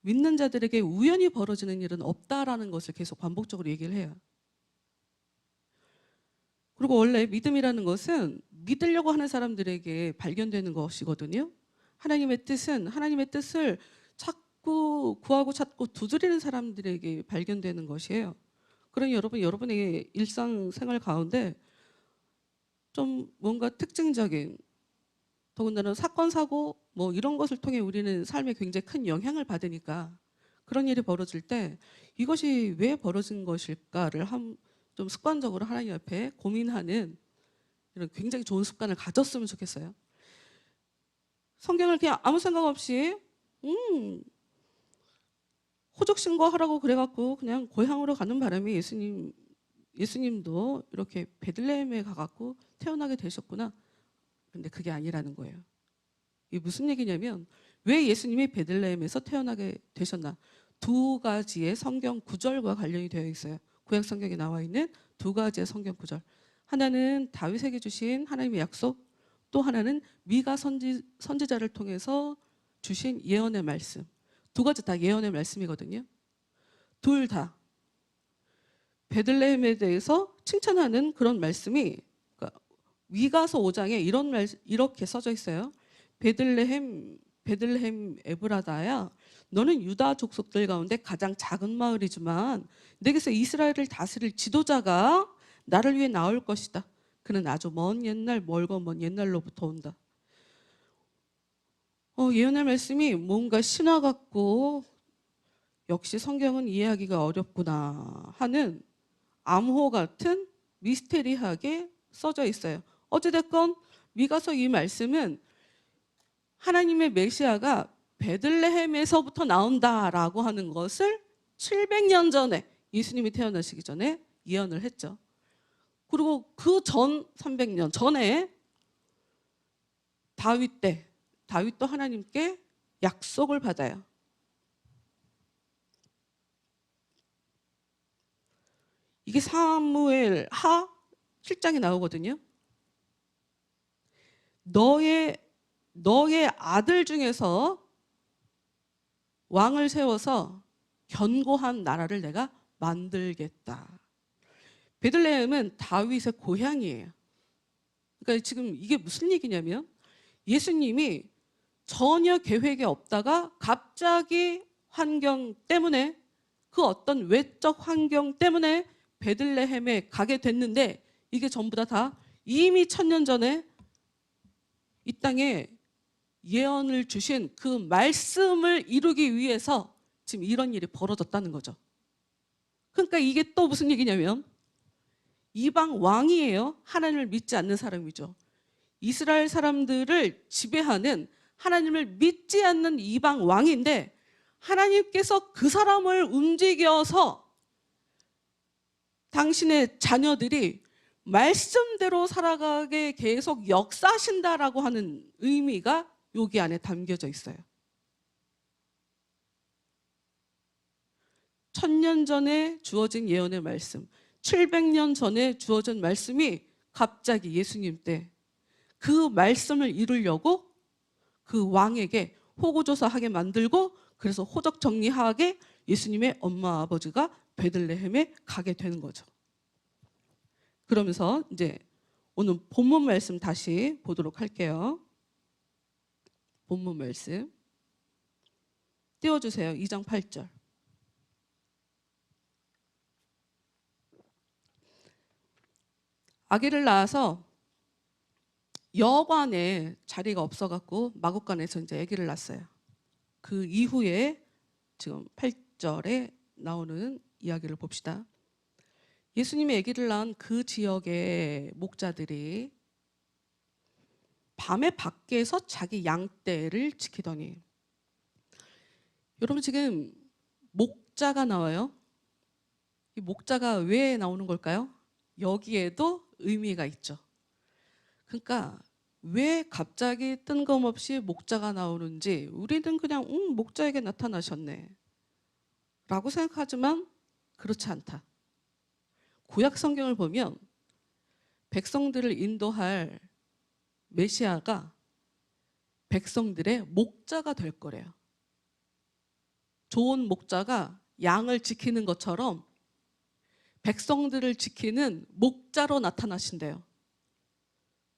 믿는 자들에게 우연히 벌어지는 일은 없다라는 것을 계속 반복적으로 얘기를 해요. 그리고 원래 믿음이라는 것은 믿으려고 하는 사람들에게 발견되는 것이거든요. 하나님의 뜻을 자꾸 구하고 찾고 두드리는 사람들에게 발견되는 것이에요. 그러니 여러분의 일상생활 가운데 좀 뭔가 특징적인, 더군다나 사건, 사고 뭐 이런 것을 통해 우리는 삶에 굉장히 큰 영향을 받으니까 그런 일이 벌어질 때 이것이 왜 벌어진 것일까를 좀 습관적으로 하나님 앞에 고민하는 이런 굉장히 좋은 습관을 가졌으면 좋겠어요. 성경을 그냥 아무 생각 없이 호적 신고하라고 그래갖고 그냥 고향으로 가는 바람에 예수님도 이렇게 베들레헴에 가갖고 태어나게 되셨구나. 근데 그게 아니라는 거예요. 이게 무슨 얘기냐면 왜 예수님이 베들레헴에서 태어나게 되셨나? 두 가지의 성경 구절과 관련이 되어 있어요. 구약 성경에 나와 있는 두 가지의 성경 구절. 하나는 다윗에게 주신 하나님의 약속, 또 하나는 미가 선지자를 통해서 주신 예언의 말씀. 두 가지 다 예언의 말씀이거든요. 둘 다 베들레헴에 대해서 칭찬하는 그런 말씀이, 그러니까 위가서 5장에 이렇게 써져 있어요. 베들레헴 에브라다야, 너는 유다 족속들 가운데 가장 작은 마을이지만 내게서 이스라엘을 다스릴 지도자가 나를 위해 나올 것이다. 그는 아주 먼 옛날로부터 온다. 예언의 말씀이 뭔가 신화 같고 역시 성경은 이해하기가 어렵구나 하는 암호 같은 미스테리하게 써져 있어요. 어찌됐건 미가서 이 말씀은 하나님의 메시아가 베들레헴에서부터 나온다라고 하는 것을 700년 전에 예수님이 태어나시기 전에 예언을 했죠. 그리고 그 전 300년 전에 다윗도 하나님께 약속을 받아요. 이게 사무엘 하 7장에 나오거든요. 너의 아들 중에서 왕을 세워서 견고한 나라를 내가 만들겠다. 베들레헴은 다윗의 고향이에요. 그러니까 지금 이게 무슨 얘기냐면 예수님이 전혀 계획에 없다가 갑자기 환경 때문에, 그 어떤 외적 환경 때문에 베들레헴에 가게 됐는데 이게 전부 다 이미 1000년 전에 이 땅에 예언을 주신 그 말씀을 이루기 위해서 지금 이런 일이 벌어졌다는 거죠. 그러니까 이게 또 무슨 얘기냐면 이방 왕이에요. 하나님을 믿지 않는 사람이죠. 이스라엘 사람들을 지배하는 하나님을 믿지 않는 이방 왕인데 하나님께서 그 사람을 움직여서 당신의 자녀들이 말씀대로 살아가게 계속 역사하신다라고 하는 의미가 여기 안에 담겨져 있어요. 1000년 전에 주어진 예언의 말씀, 700년 전에 주어진 말씀이 갑자기 예수님 때 그 말씀을 이루려고 그 왕에게 호구조사하게 만들고 그래서 호적 정리하게 예수님의 엄마 아버지가 베들레헴에 가게 되는 거죠. 그러면서 이제 오늘 본문 말씀 다시 보도록 할게요. 본문 말씀 띄워주세요. 2장 8절. 아기를 낳아서 여관에 자리가 없어갖고 마구간에서 이제 아기를 낳았어요. 그 이후에 지금 8절에 나오는 이야기를 봅시다. 예수님이 아기를 낳은 그 지역의 목자들이 밤에 밖에서 자기 양떼를 지키더니, 여러분 지금 목자가 나와요. 이 목자가 왜 나오는 걸까요? 여기에도 의미가 있죠. 그러니까 왜 갑자기 뜬금없이 목자가 나오는지 우리는 그냥 목자에게 나타나셨네 라고 생각하지만 그렇지 않다. 구약 성경을 보면 백성들을 인도할 메시아가 백성들의 목자가 될 거래요. 좋은 목자가 양을 지키는 것처럼 백성들을 지키는 목자로 나타나신대요.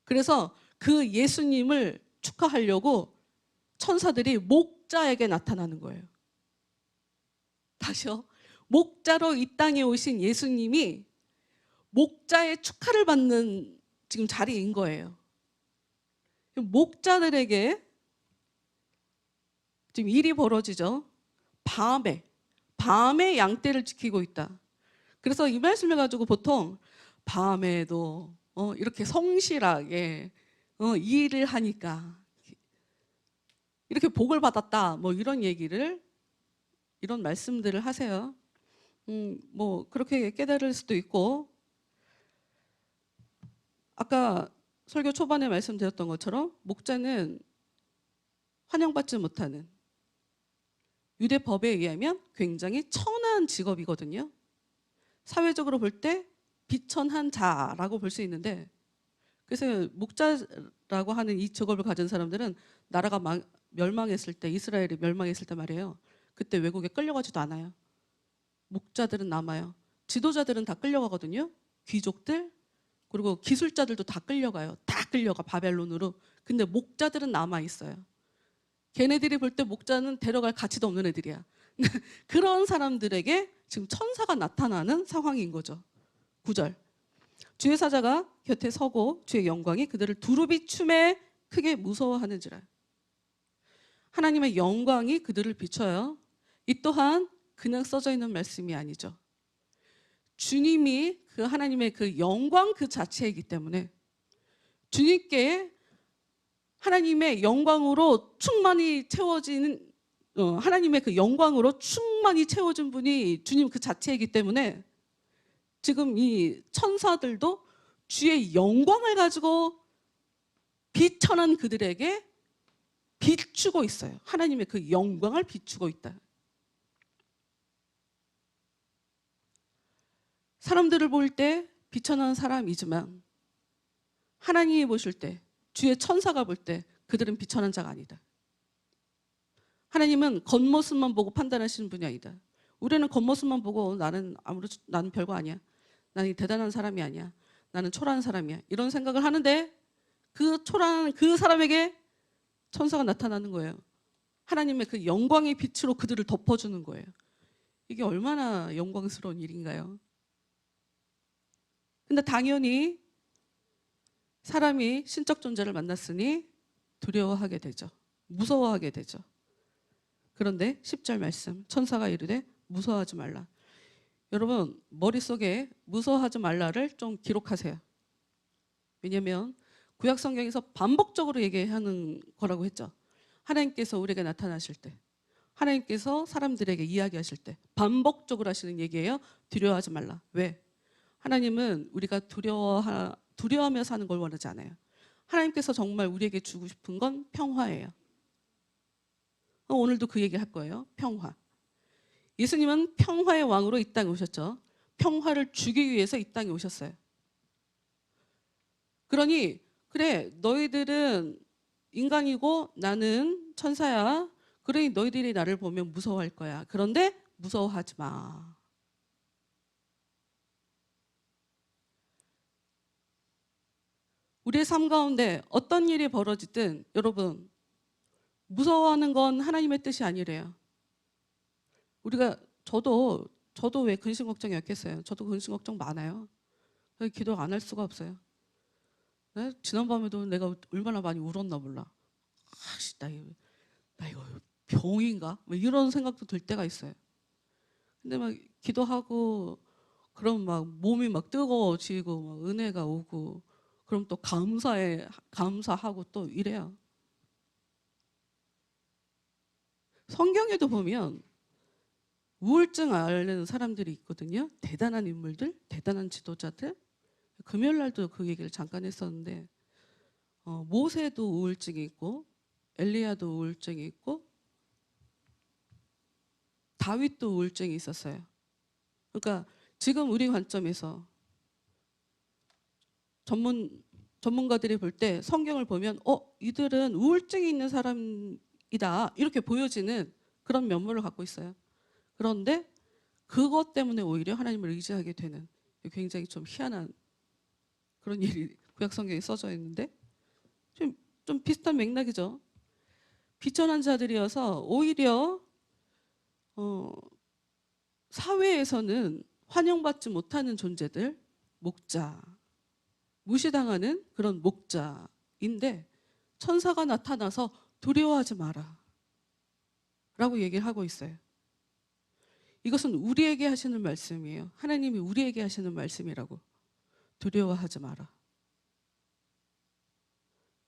그래서 그 예수님을 축하하려고 천사들이 목자에게 나타나는 거예요. 다시요. 목자로 이 땅에 오신 예수님이 목자의 축하를 받는 지금 자리인 거예요. 목자들에게 지금 일이 벌어지죠. 밤에 양떼를 지키고 있다. 그래서 이 말씀을 가지고 보통 밤에도 이렇게 성실하게 일을 하니까 이렇게 복을 받았다, 뭐 이런 얘기를, 이런 말씀들을 하세요. 뭐 그렇게 깨달을 수도 있고, 아까 설교 초반에 말씀드렸던 것처럼 목자는 환영받지 못하는, 유대 법에 의하면 굉장히 천한 직업이거든요. 사회적으로 볼 때 비천한 자라고 볼 수 있는데, 그래서 목자라고 하는 이 직업을 가진 사람들은 나라가 멸망했을 때, 이스라엘이 멸망했을 때 말이에요, 그때 외국에 끌려가지도 않아요. 목자들은 남아요. 지도자들은 다 끌려가거든요. 귀족들 그리고 기술자들도 다 끌려가요. 다 끌려가 바벨론으로. 근데 목자들은 남아 있어요. 걔네들이 볼 때 목자는 데려갈 가치도 없는 애들이야. 그런 사람들에게 지금 천사가 나타나는 상황인 거죠. 9절. 주의 사자가 곁에 서고 주의 영광이 그들을 두루 비춤에 크게 무서워하는지라. 하나님의 영광이 그들을 비춰요. 이 또한 그냥 써져 있는 말씀이 아니죠. 주님이 그 하나님의 그 영광 그 자체이기 때문에 주님께 하나님의 영광으로 충만히 채워지는, 하나님의 그 영광으로 충만히 채워진 분이 주님 그 자체이기 때문에 지금 이 천사들도 주의 영광을 가지고 비천한 그들에게 비추고 있어요. 하나님의 그 영광을 비추고 있다. 사람들을 볼 때 비천한 사람이지만 하나님이 보실 때, 주의 천사가 볼 때 그들은 비천한 자가 아니다. 하나님은 겉모습만 보고 판단하시는 분이 아니다. 우리는 겉모습만 보고 나는 별거 아니야, 나는 대단한 사람이 아니야, 나는 초라한 사람이야, 이런 생각을 하는데 그 초라한 그 사람에게 천사가 나타나는 거예요. 하나님의 그 영광의 빛으로 그들을 덮어주는 거예요. 이게 얼마나 영광스러운 일인가요? 근데 당연히 사람이 신적 존재를 만났으니 두려워하게 되죠. 무서워하게 되죠. 그런데 10절 말씀, 천사가 이르되 무서워하지 말라. 여러분 머릿속에 무서워하지 말라를 좀 기록하세요. 왜냐하면 구약 성경에서 반복적으로 얘기하는 거라고 했죠. 하나님께서 우리에게 나타나실 때, 하나님께서 사람들에게 이야기하실 때 반복적으로 하시는 얘기예요. 두려워하지 말라. 왜? 하나님은 우리가 두려워하며 사는 걸 원하지 않아요. 하나님께서 정말 우리에게 주고 싶은 건 평화예요. 오늘도 그 얘기 할 거예요. 평화. 예수님은 평화의 왕으로 이 땅에 오셨죠. 평화를 주기 위해서 이 땅에 오셨어요. 그러니 그래, 너희들은 인간이고 나는 천사야. 그러니 너희들이 나를 보면 무서워할 거야. 그런데 무서워하지 마. 우리의 삶 가운데 어떤 일이 벌어지든 여러분 무서워하는 건 하나님의 뜻이 아니래요. 저도 왜 근심 걱정이 없겠어요. 저도 근심 걱정 많아요. 기도 안 할 수가 없어요. 네? 지난밤에도 내가 얼마나 많이 울었나 몰라. 나 이거 병인가? 뭐 이런 생각도 들 때가 있어요. 근데 막 기도하고 그럼 막 몸이 막 뜨거워지고 막 은혜가 오고 그럼 또 감사하고 또 이래요. 성경에도 보면 우울증 앓는 사람들이 있거든요. 대단한 인물들, 대단한 지도자들. 금요일 날도 그 얘기를 잠깐 했었는데 모세도 우울증이 있고 엘리야도 우울증이 있고 다윗도 우울증이 있었어요. 그러니까 지금 우리 관점에서 전문가들이 볼 때 성경을 보면 이들은 우울증이 있는 사람이다 이렇게 보여지는 그런 면모를 갖고 있어요. 그런데 그것 때문에 오히려 하나님을 의지하게 되는 굉장히 좀 희한한 그런 일이 구약 성경에 써져 있는데 좀 비슷한 맥락이죠. 비천한 자들이어서 오히려 사회에서는 환영받지 못하는 존재들, 목자, 무시당하는 그런 목자인데 천사가 나타나서 두려워하지 마라 라고 얘기를 하고 있어요. 이것은 우리에게 하시는 말씀이에요. 하나님이 우리에게 하시는 말씀이라고. 두려워하지 마라.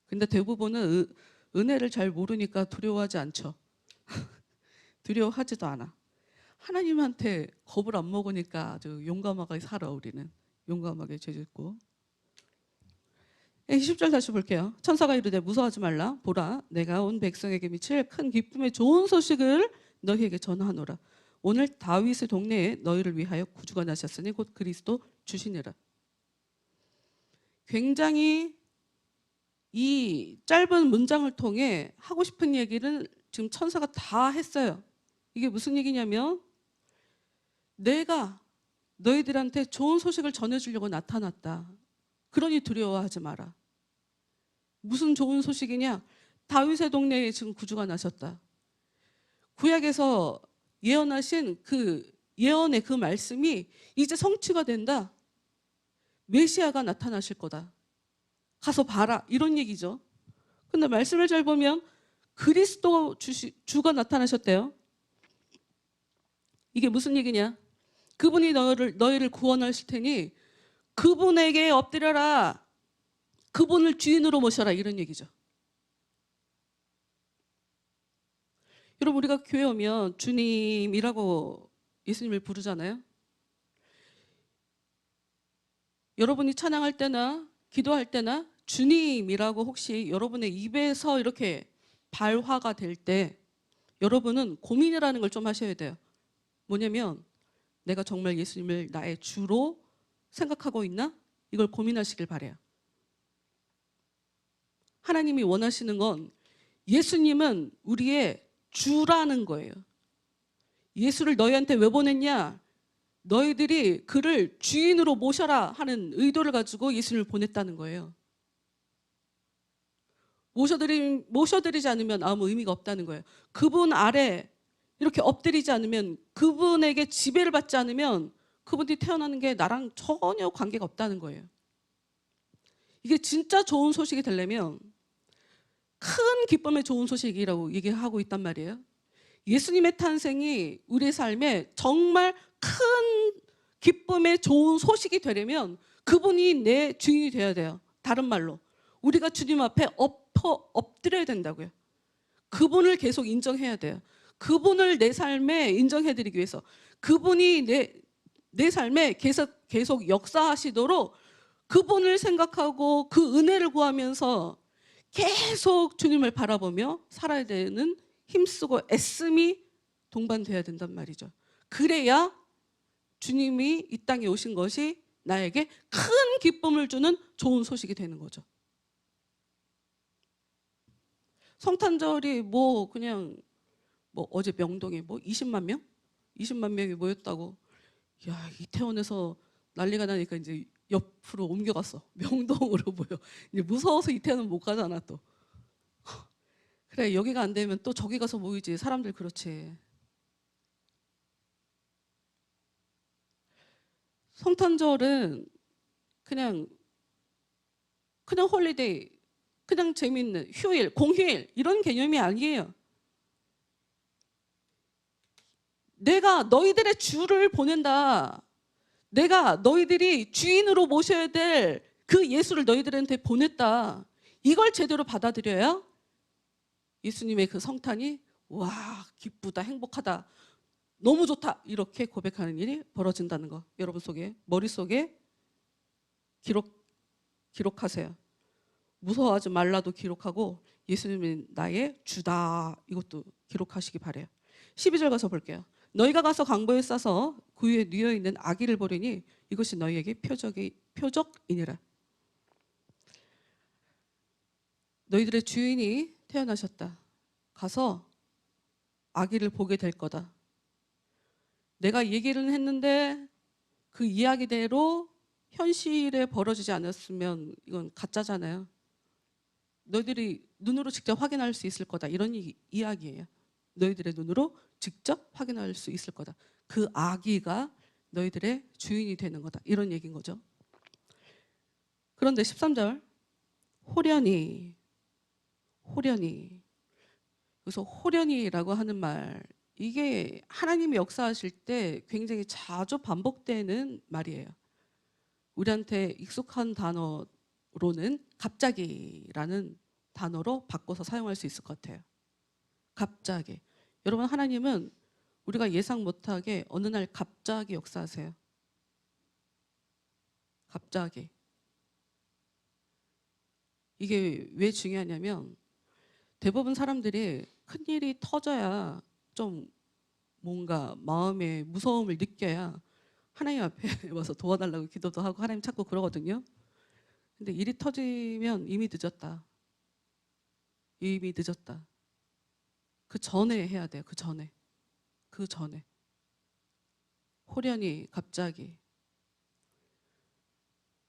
근데 대부분은 은혜를 잘 모르니까 두려워하지 않죠. 두려워하지도 않아. 하나님한테 겁을 안 먹으니까 아주 용감하게 살아. 우리는 용감하게 죄짓고. 10절 다시 볼게요. 천사가 이르되 무서워하지 말라. 보라, 내가 온 백성에게 미칠 큰 기쁨의 좋은 소식을 너희에게 전하노라. 오늘 다윗의 동네에 너희를 위하여 구주가 나셨으니 곧 그리스도 주시니라. 굉장히 이 짧은 문장을 통해 하고 싶은 얘기를 지금 천사가 다 했어요. 이게 무슨 얘기냐면 내가 너희들한테 좋은 소식을 전해주려고 나타났다. 그러니 두려워하지 마라. 무슨 좋은 소식이냐? 다윗의 동네에 지금 구주가 나셨다. 구약에서 예언하신 그 예언의 그 말씀이 이제 성취가 된다. 메시아가 나타나실 거다. 가서 봐라. 이런 얘기죠. 근데 말씀을 잘 보면 그리스도 주가 나타나셨대요. 이게 무슨 얘기냐? 그분이 너희를 구원하실 테니 그분에게 엎드려라. 그분을 주인으로 모셔라. 이런 얘기죠. 여러분 우리가 교회 오면 주님이라고 예수님을 부르잖아요. 여러분이 찬양할 때나 기도할 때나 주님이라고 혹시 여러분의 입에서 이렇게 발화가 될 때 여러분은 고민이라는 걸 좀 하셔야 돼요. 뭐냐면 내가 정말 예수님을 나의 주로 생각하고 있나? 이걸 고민하시길 바래요. 하나님이 원하시는 건 예수님은 우리의 주라는 거예요. 예수를 너희한테 왜 보냈냐? 너희들이 그를 주인으로 모셔라 하는 의도를 가지고 예수님을 보냈다는 거예요. 모셔드리지 않으면 아무 의미가 없다는 거예요. 그분 아래 이렇게 엎드리지 않으면, 그분에게 지배를 받지 않으면 그분이 태어나는 게 나랑 전혀 관계가 없다는 거예요. 이게 진짜 좋은 소식이 되려면 큰 기쁨의 좋은 소식이라고 얘기하고 있단 말이에요. 예수님의 탄생이 우리 삶에 정말 큰 기쁨의 좋은 소식이 되려면 그분이 내 주인이 되어야 돼요. 다른 말로 우리가 주님 앞에 엎드려야 된다고요. 그분을 계속 인정해야 돼요. 그분을 내 삶에 인정해드리기 위해서, 그분이 내 삶에 계속 역사하시도록 그분을 생각하고 그 은혜를 구하면서 계속 주님을 바라보며 살아야 되는, 힘쓰고 애씀이 동반돼야 된단 말이죠. 그래야 주님이 이 땅에 오신 것이 나에게 큰 기쁨을 주는 좋은 소식이 되는 거죠. 성탄절이 그냥 어제 명동에 20만 명? 20만 명이 모였다고. 야, 이태원에서 난리가 나니까 이제 옆으로 옮겨갔어. 명동으로 모여. 이제 무서워서 이태원은 못 가잖아 또. 그래, 여기가 안 되면 또 저기 가서 모이지. 사람들 그렇지. 성탄절은 그냥 홀리데이, 그냥 재밌는 휴일, 공휴일 이런 개념이 아니에요. 내가 너희들의 주를 보낸다. 내가 너희들이 주인으로 모셔야 될 그 예수를 너희들한테 보냈다. 이걸 제대로 받아들여야 예수님의 그 성탄이 와, 기쁘다, 행복하다, 너무 좋다 이렇게 고백하는 일이 벌어진다는 거 여러분 머릿속에 기록하세요. 무서워하지 말라도 기록하고 예수님은 나의 주다 이것도 기록하시기 바래요. 12절 가서 볼게요. 너희가 가서 강보에 싸서 그 위에 뉘어있는 아기를 보리니 이것이 너희에게 표적이니라. 너희들의 주인이 태어나셨다. 가서 아기를 보게 될 거다. 내가 얘기를 했는데 그 이야기대로 현실에 벌어지지 않았으면 이건 가짜잖아요. 너희들이 눈으로 직접 확인할 수 있을 거다. 이런 이야기예요. 너희들의 눈으로 직접 확인할 수 있을 거다. 그 아기가 너희들의 주인이 되는 거다. 이런 얘기인 거죠. 그런데 13절 호련히, 그래서 호련히라고 하는 말, 이게 하나님이 역사하실 때 굉장히 자주 반복되는 말이에요. 우리한테 익숙한 단어로는 갑자기라는 단어로 바꿔서 사용할 수 있을 것 같아요. 갑자기. 여러분, 하나님은 우리가 예상 못하게 어느 날 갑자기 역사하세요. 갑자기. 이게 왜 중요하냐면 대부분 사람들이 큰일이 터져야 좀 뭔가 마음에 무서움을 느껴야 하나님 앞에 와서 도와달라고 기도도 하고 하나님 찾고 그러거든요. 근데 일이 터지면 이미 늦었다. 이미 늦었다. 그 전에 해야 돼요. 그 전에. 호련히, 갑자기.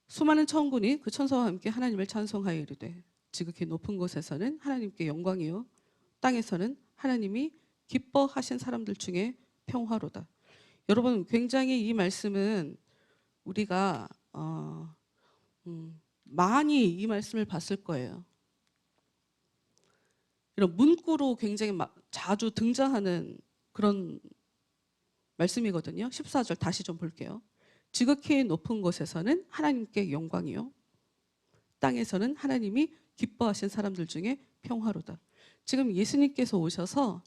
수많은 천군이 그 천사와 함께 하나님을 찬송하여 이르되 지극히 높은 곳에서는 하나님께 영광이요 땅에서는 하나님이 기뻐하신 사람들 중에 평화로다. 여러분, 굉장히 이 말씀은 우리가 많이 이 말씀을 봤을 거예요. 이런 문구로 굉장히 자주 등장하는 그런 말씀이거든요. 14절 다시 좀 볼게요. 지극히 높은 곳에서는 하나님께 영광이요 땅에서는 하나님이 기뻐하신 사람들 중에 평화로다. 지금 예수님께서 오셔서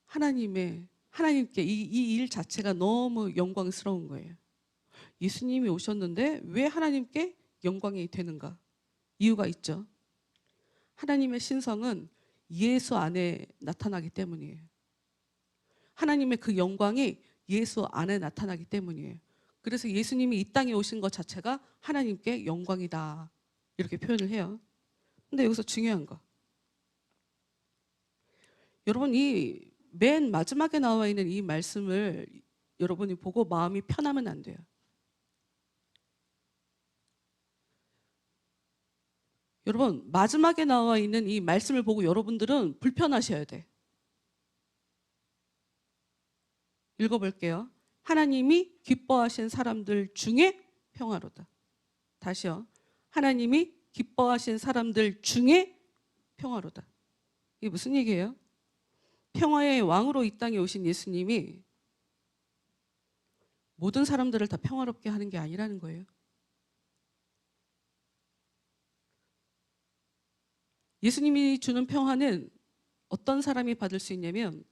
하나님께 이 일 자체가 너무 영광스러운 거예요. 예수님이 오셨는데 왜 하나님께 영광이 되는가? 이유가 있죠. 하나님의 신성은 예수 안에 나타나기 때문이에요. 하나님의 그 영광이 예수 안에 나타나기 때문이에요. 그래서 예수님이 이 땅에 오신 것 자체가 하나님께 영광이다 이렇게 표현을 해요. 근데 여기서 중요한 거, 여러분, 이 맨 마지막에 나와 있는 이 말씀을 여러분이 보고 마음이 편하면 안 돼요. 여러분, 마지막에 나와 있는 이 말씀을 보고 여러분들은 불편하셔야 돼. 읽어볼게요. 하나님이 기뻐하신 사람들 중에 평화로다. 다시요. 하나님이 기뻐하신 사람들 중에 평화로다. 이게 무슨 얘기예요? 평화의 왕으로 이 땅에 오신 예수님이 모든 사람들을 다 평화롭게 하는 게 아니라는 거예요. 예수님이 주는 평화는 어떤 사람이 받을 수 있냐면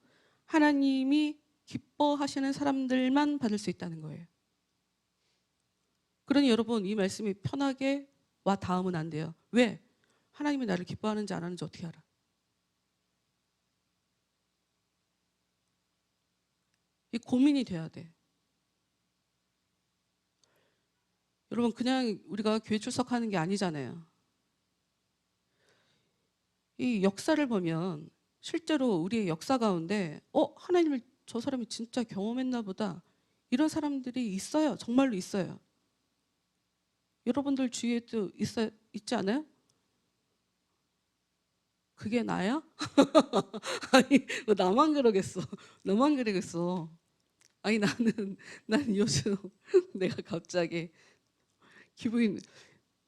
하나님이 기뻐하시는 사람들만 받을 수 있다는 거예요. 그러니 여러분, 이 말씀이 편하게 와 닿으면 안 돼요. 왜? 하나님이 나를 기뻐하는지 안 하는지 어떻게 알아? 이 고민이 돼야 돼. 여러분, 그냥 우리가 교회 출석하는 게 아니잖아요. 이 역사를 보면 실제로 우리의 역사 가운데 하나님을 저 사람이 진짜 경험했나 보다, 이런 사람들이 있어요. 정말로 있어요. 여러분들 주위에도 있지 않아요? 그게 나야? 아니, 나만 그러겠어. 나만 그러겠어. 아니, 나는 요즘 내가 갑자기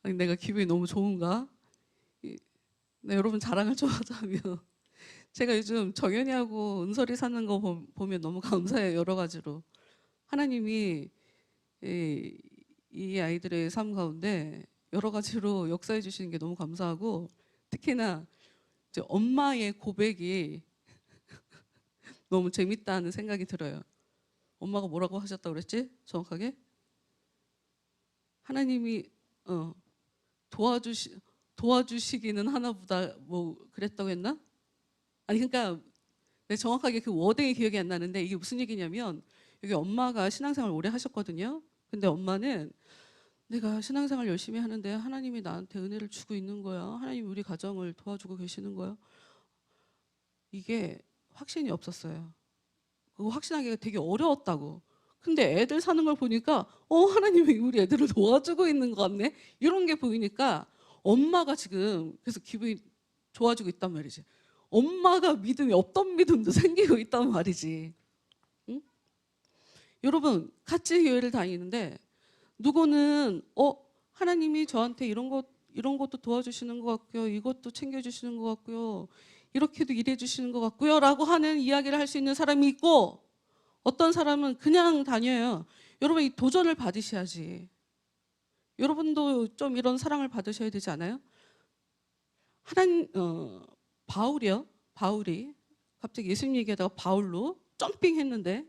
내가 기분이 너무 좋은가? 네, 여러분 자랑을 좀 하자면 제가 요즘 정연이하고 은설이 사는 거 보면 너무 감사해요. 여러 가지로 하나님이 이 아이들의 삶 가운데 여러 가지로 역사해 주시는 게 너무 감사하고, 특히나 이제 엄마의 고백이 너무 재밌다는 생각이 들어요. 엄마가 뭐라고 하셨다고 그랬지? 정확하게? 하나님이 도와주시기는 하나보다 뭐 그랬다고 했나? 아니, 그러니까 정확하게 그 워딩이 기억이 안 나는데, 이게 무슨 얘기냐면 여기 엄마가 신앙생활 오래 하셨거든요. 근데 엄마는 내가 신앙생활 열심히 하는데 하나님이 나한테 은혜를 주고 있는 거야. 하나님이 우리 가정을 도와주고 계시는 거야. 이게 확신이 없었어요. 그거 확신하기가 되게 어려웠다고. 근데 애들 사는 걸 보니까 하나님이 우리 애들을 도와주고 있는 것 같네, 이런 게 보이니까 엄마가 지금 그래서 기분이 좋아지고 있단 말이지. 엄마가 믿음이 없던 믿음도 생기고 있단 말이지. 응? 여러분, 같이 교회를 다니는데 누구는 하나님이 저한테 이런 것도 도와주시는 것 같고요, 이것도 챙겨주시는 것 같고요, 이렇게도 일해 주시는 것 같고요 라고 하는 이야기를 할 수 있는 사람이 있고, 어떤 사람은 그냥 다녀요. 여러분, 이 도전을 받으셔야지. 여러분도 좀 이런 사랑을 받으셔야 되지 않아요? 바울이 갑자기 예수님 얘기하다가 바울로 점핑했는데,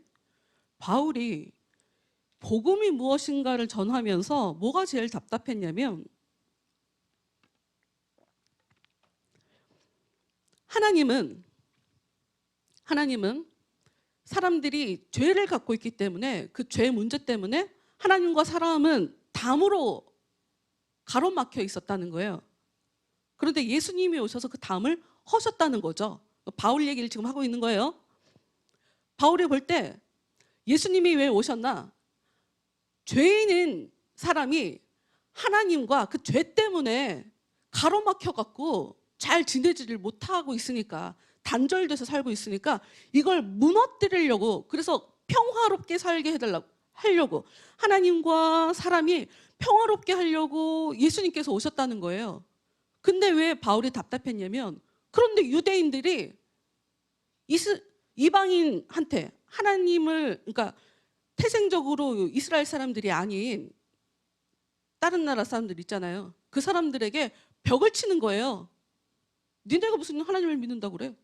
바울이 복음이 무엇인가를 전하면서 뭐가 제일 답답했냐면, 하나님은 사람들이 죄를 갖고 있기 때문에 그 죄 문제 때문에 하나님과 사람은 담으로 가로막혀 있었다는 거예요. 그런데 예수님이 오셔서 그 담을 허셨다는 거죠. 바울 얘기를 지금 하고 있는 거예요. 바울이 볼 때 예수님이 왜 오셨나? 죄인인 사람이 하나님과 그 죄 때문에 가로막혀 갖고 잘 지내지를 못하고 있으니까, 단절돼서 살고 있으니까 이걸 무너뜨리려고, 그래서 평화롭게 살게 하려고, 하나님과 사람이 평화롭게 하려고 예수님께서 오셨다는 거예요. 근데 왜 바울이 답답했냐면, 그런데 유대인들이 이방인한테 하나님을, 그러니까 태생적으로 이스라엘 사람들이 아닌 다른 나라 사람들 있잖아요. 그 사람들에게 벽을 치는 거예요. 니네가 무슨 하나님을 믿는다고 그래?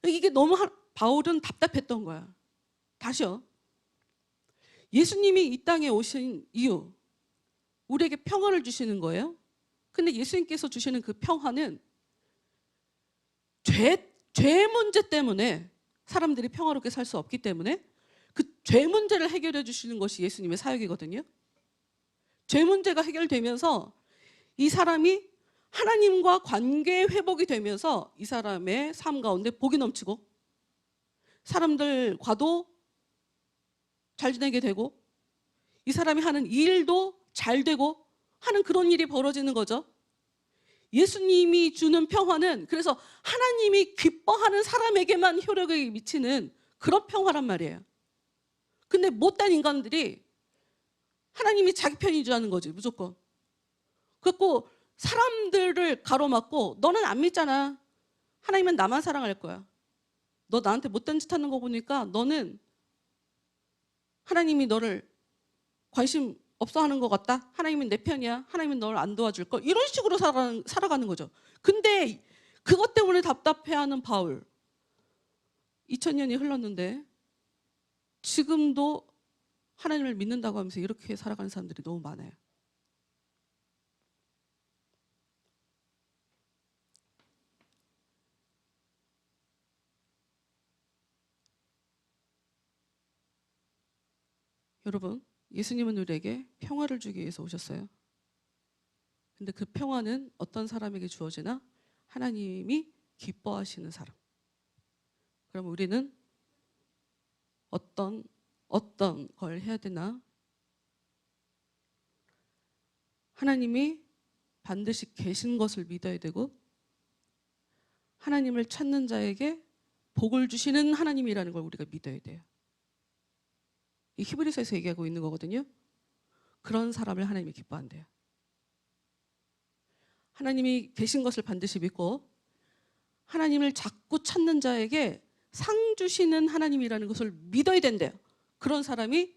이게 너무 바울은 답답했던 거야. 다시요. 예수님이 이 땅에 오신 이유, 우리에게 평화를 주시는 거예요. 근데 예수님께서 주시는 그 평화는 죄 문제 때문에 사람들이 평화롭게 살 수 없기 때문에 그 죄 문제를 해결해 주시는 것이 예수님의 사역이거든요. 죄 문제가 해결되면서 이 사람이 하나님과 관계 회복이 되면서 이 사람의 삶 가운데 복이 넘치고 사람들과도 잘 지내게 되고 이 사람이 하는 일도 잘 되고 하는 그런 일이 벌어지는 거죠. 예수님이 주는 평화는 그래서 하나님이 기뻐하는 사람에게만 효력을 미치는 그런 평화란 말이에요. 근데 못된 인간들이 하나님이 자기 편인 줄 아는 거지, 무조건. 그래서 사람들을 가로막고, 너는 안 믿잖아. 하나님은 나만 사랑할 거야. 너 나한테 못된 짓 하는 거 보니까 너는 하나님이 너를 관심 없어 하는 것 같다? 하나님은 내 편이야? 하나님은 너를 안 도와줄 걸? 이런 식으로 살아가는 거죠. 근데 그것 때문에 답답해하는 바울. 2000년이 흘렀는데 지금도 하나님을 믿는다고 하면서 이렇게 살아가는 사람들이 너무 많아요. 여러분, 예수님은 우리에게 평화를 주기 위해서 오셨어요. 근데 그 평화는 어떤 사람에게 주어지나? 하나님이 기뻐하시는 사람. 그럼 우리는 어떤 걸 해야 되나? 하나님이 반드시 계신 것을 믿어야 되고, 하나님을 찾는 자에게 복을 주시는 하나님이라는 걸 우리가 믿어야 돼요. 이 히브리서에서 얘기하고 있는 거거든요. 그런 사람을 하나님이 기뻐한대요. 하나님이 계신 것을 반드시 믿고 하나님을 자꾸 찾는 자에게 상 주시는 하나님이라는 것을 믿어야 된대요. 그런 사람이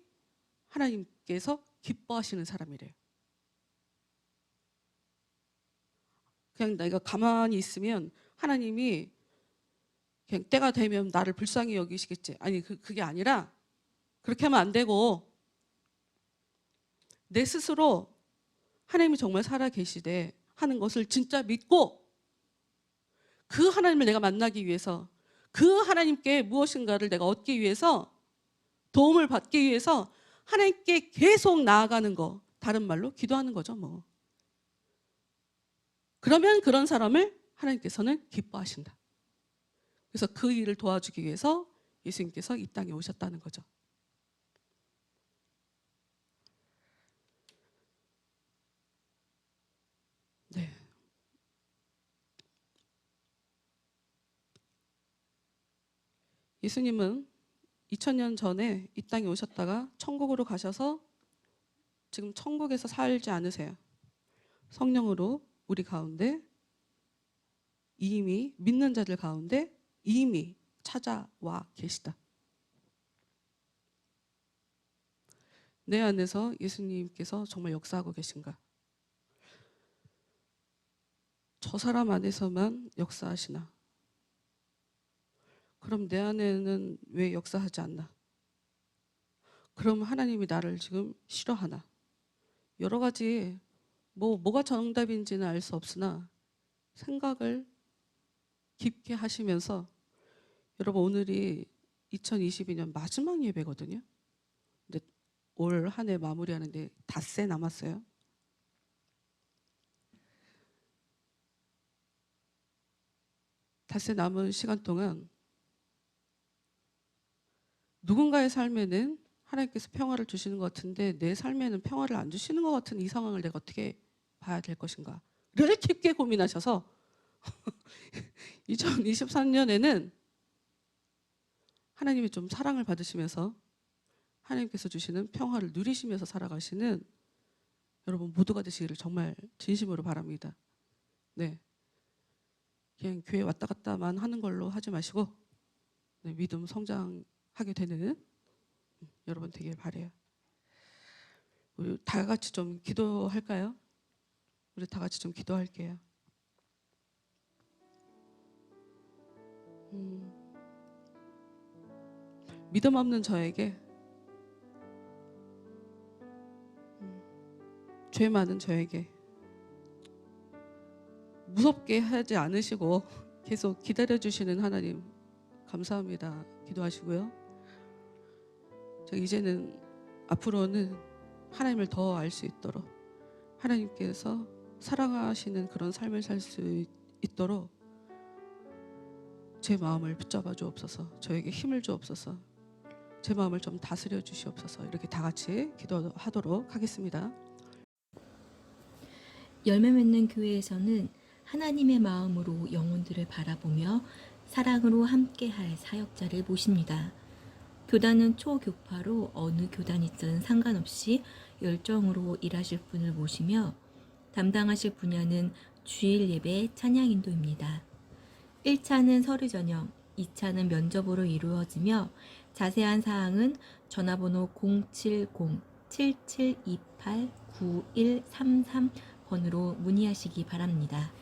하나님께서 기뻐하시는 사람이래요. 그냥 내가 가만히 있으면 하나님이 그냥 때가 되면 나를 불쌍히 여기시겠지. 아니, 그게 아니라 그렇게 하면 안 되고, 내 스스로 하나님이 정말 살아 계시되 하는 것을 진짜 믿고, 그 하나님을 내가 만나기 위해서, 그 하나님께 무엇인가를 내가 얻기 위해서, 도움을 받기 위해서 하나님께 계속 나아가는 거, 다른 말로 기도하는 거죠, 뭐. 그러면 그런 사람을 하나님께서는 기뻐하신다. 그래서 그 일을 도와주기 위해서 예수님께서 이 땅에 오셨다는 거죠. 네. 예수님은 2000년 전에 이 땅에 오셨다가 천국으로 가셔서 지금 천국에서 살지 않으세요. 성령으로 우리 가운데 이미 믿는 자들 가운데 이미 찾아와 계시다. 내 안에서 예수님께서 정말 역사하고 계신가? 저 사람 안에서만 역사하시나? 그럼 내 안에는 왜 역사하지 않나? 그럼 하나님이 나를 지금 싫어하나? 여러 가지 뭐가 정답인지는 알 수 없으나 생각을 깊게 하시면서, 여러분 오늘이 2022년 마지막 예배거든요. 근데 올 한 해 마무리하는데 닷새 남았어요. 닷새 남은 시간 동안 누군가의 삶에는 하나님께서 평화를 주시는 것 같은데 내 삶에는 평화를 안 주시는 것 같은 이 상황을 내가 어떻게 봐야 될 것인가를 깊게 고민하셔서 2023년에는 하나님이 좀 사랑을 받으시면서 하나님께서 주시는 평화를 누리시면서 살아가시는 여러분 모두가 되시기를 정말 진심으로 바랍니다. 네, 그냥 교회 왔다 갔다만 하는 걸로 하지 마시고, 네, 믿음 성장하게 되는 여러분 되길 바래요. 우리 다 같이 좀 기도할까요? 우리 다 같이 좀 기도할게요. 믿음 없는 저에게, 죄 많은 저에게 무섭게 하지 않으시고 계속 기다려주시는 하나님 감사합니다. 기도하시고요. 저 이제는 앞으로는 하나님을 더 알 수 있도록, 하나님께서 사랑하시는 그런 삶을 살 수 있도록 제 마음을 붙잡아 주옵소서. 저에게 힘을 주옵소서. 제 마음을 좀 다스려 주시옵소서. 이렇게 다 같이 기도하도록 하겠습니다. 열매 맺는 교회에서는 하나님의 마음으로 영혼들을 바라보며 사랑으로 함께할 사역자를 모십니다. 교단은 초교파로 어느 교단이든 상관없이 열정으로 일하실 분을 모시며 담당하실 분야는 주일 예배 찬양 인도입니다. 1차는 설의 전형, 2차는 면접으로 이루어지며 자세한 사항은 전화번호 070-7728-9133번으로 문의하시기 바랍니다.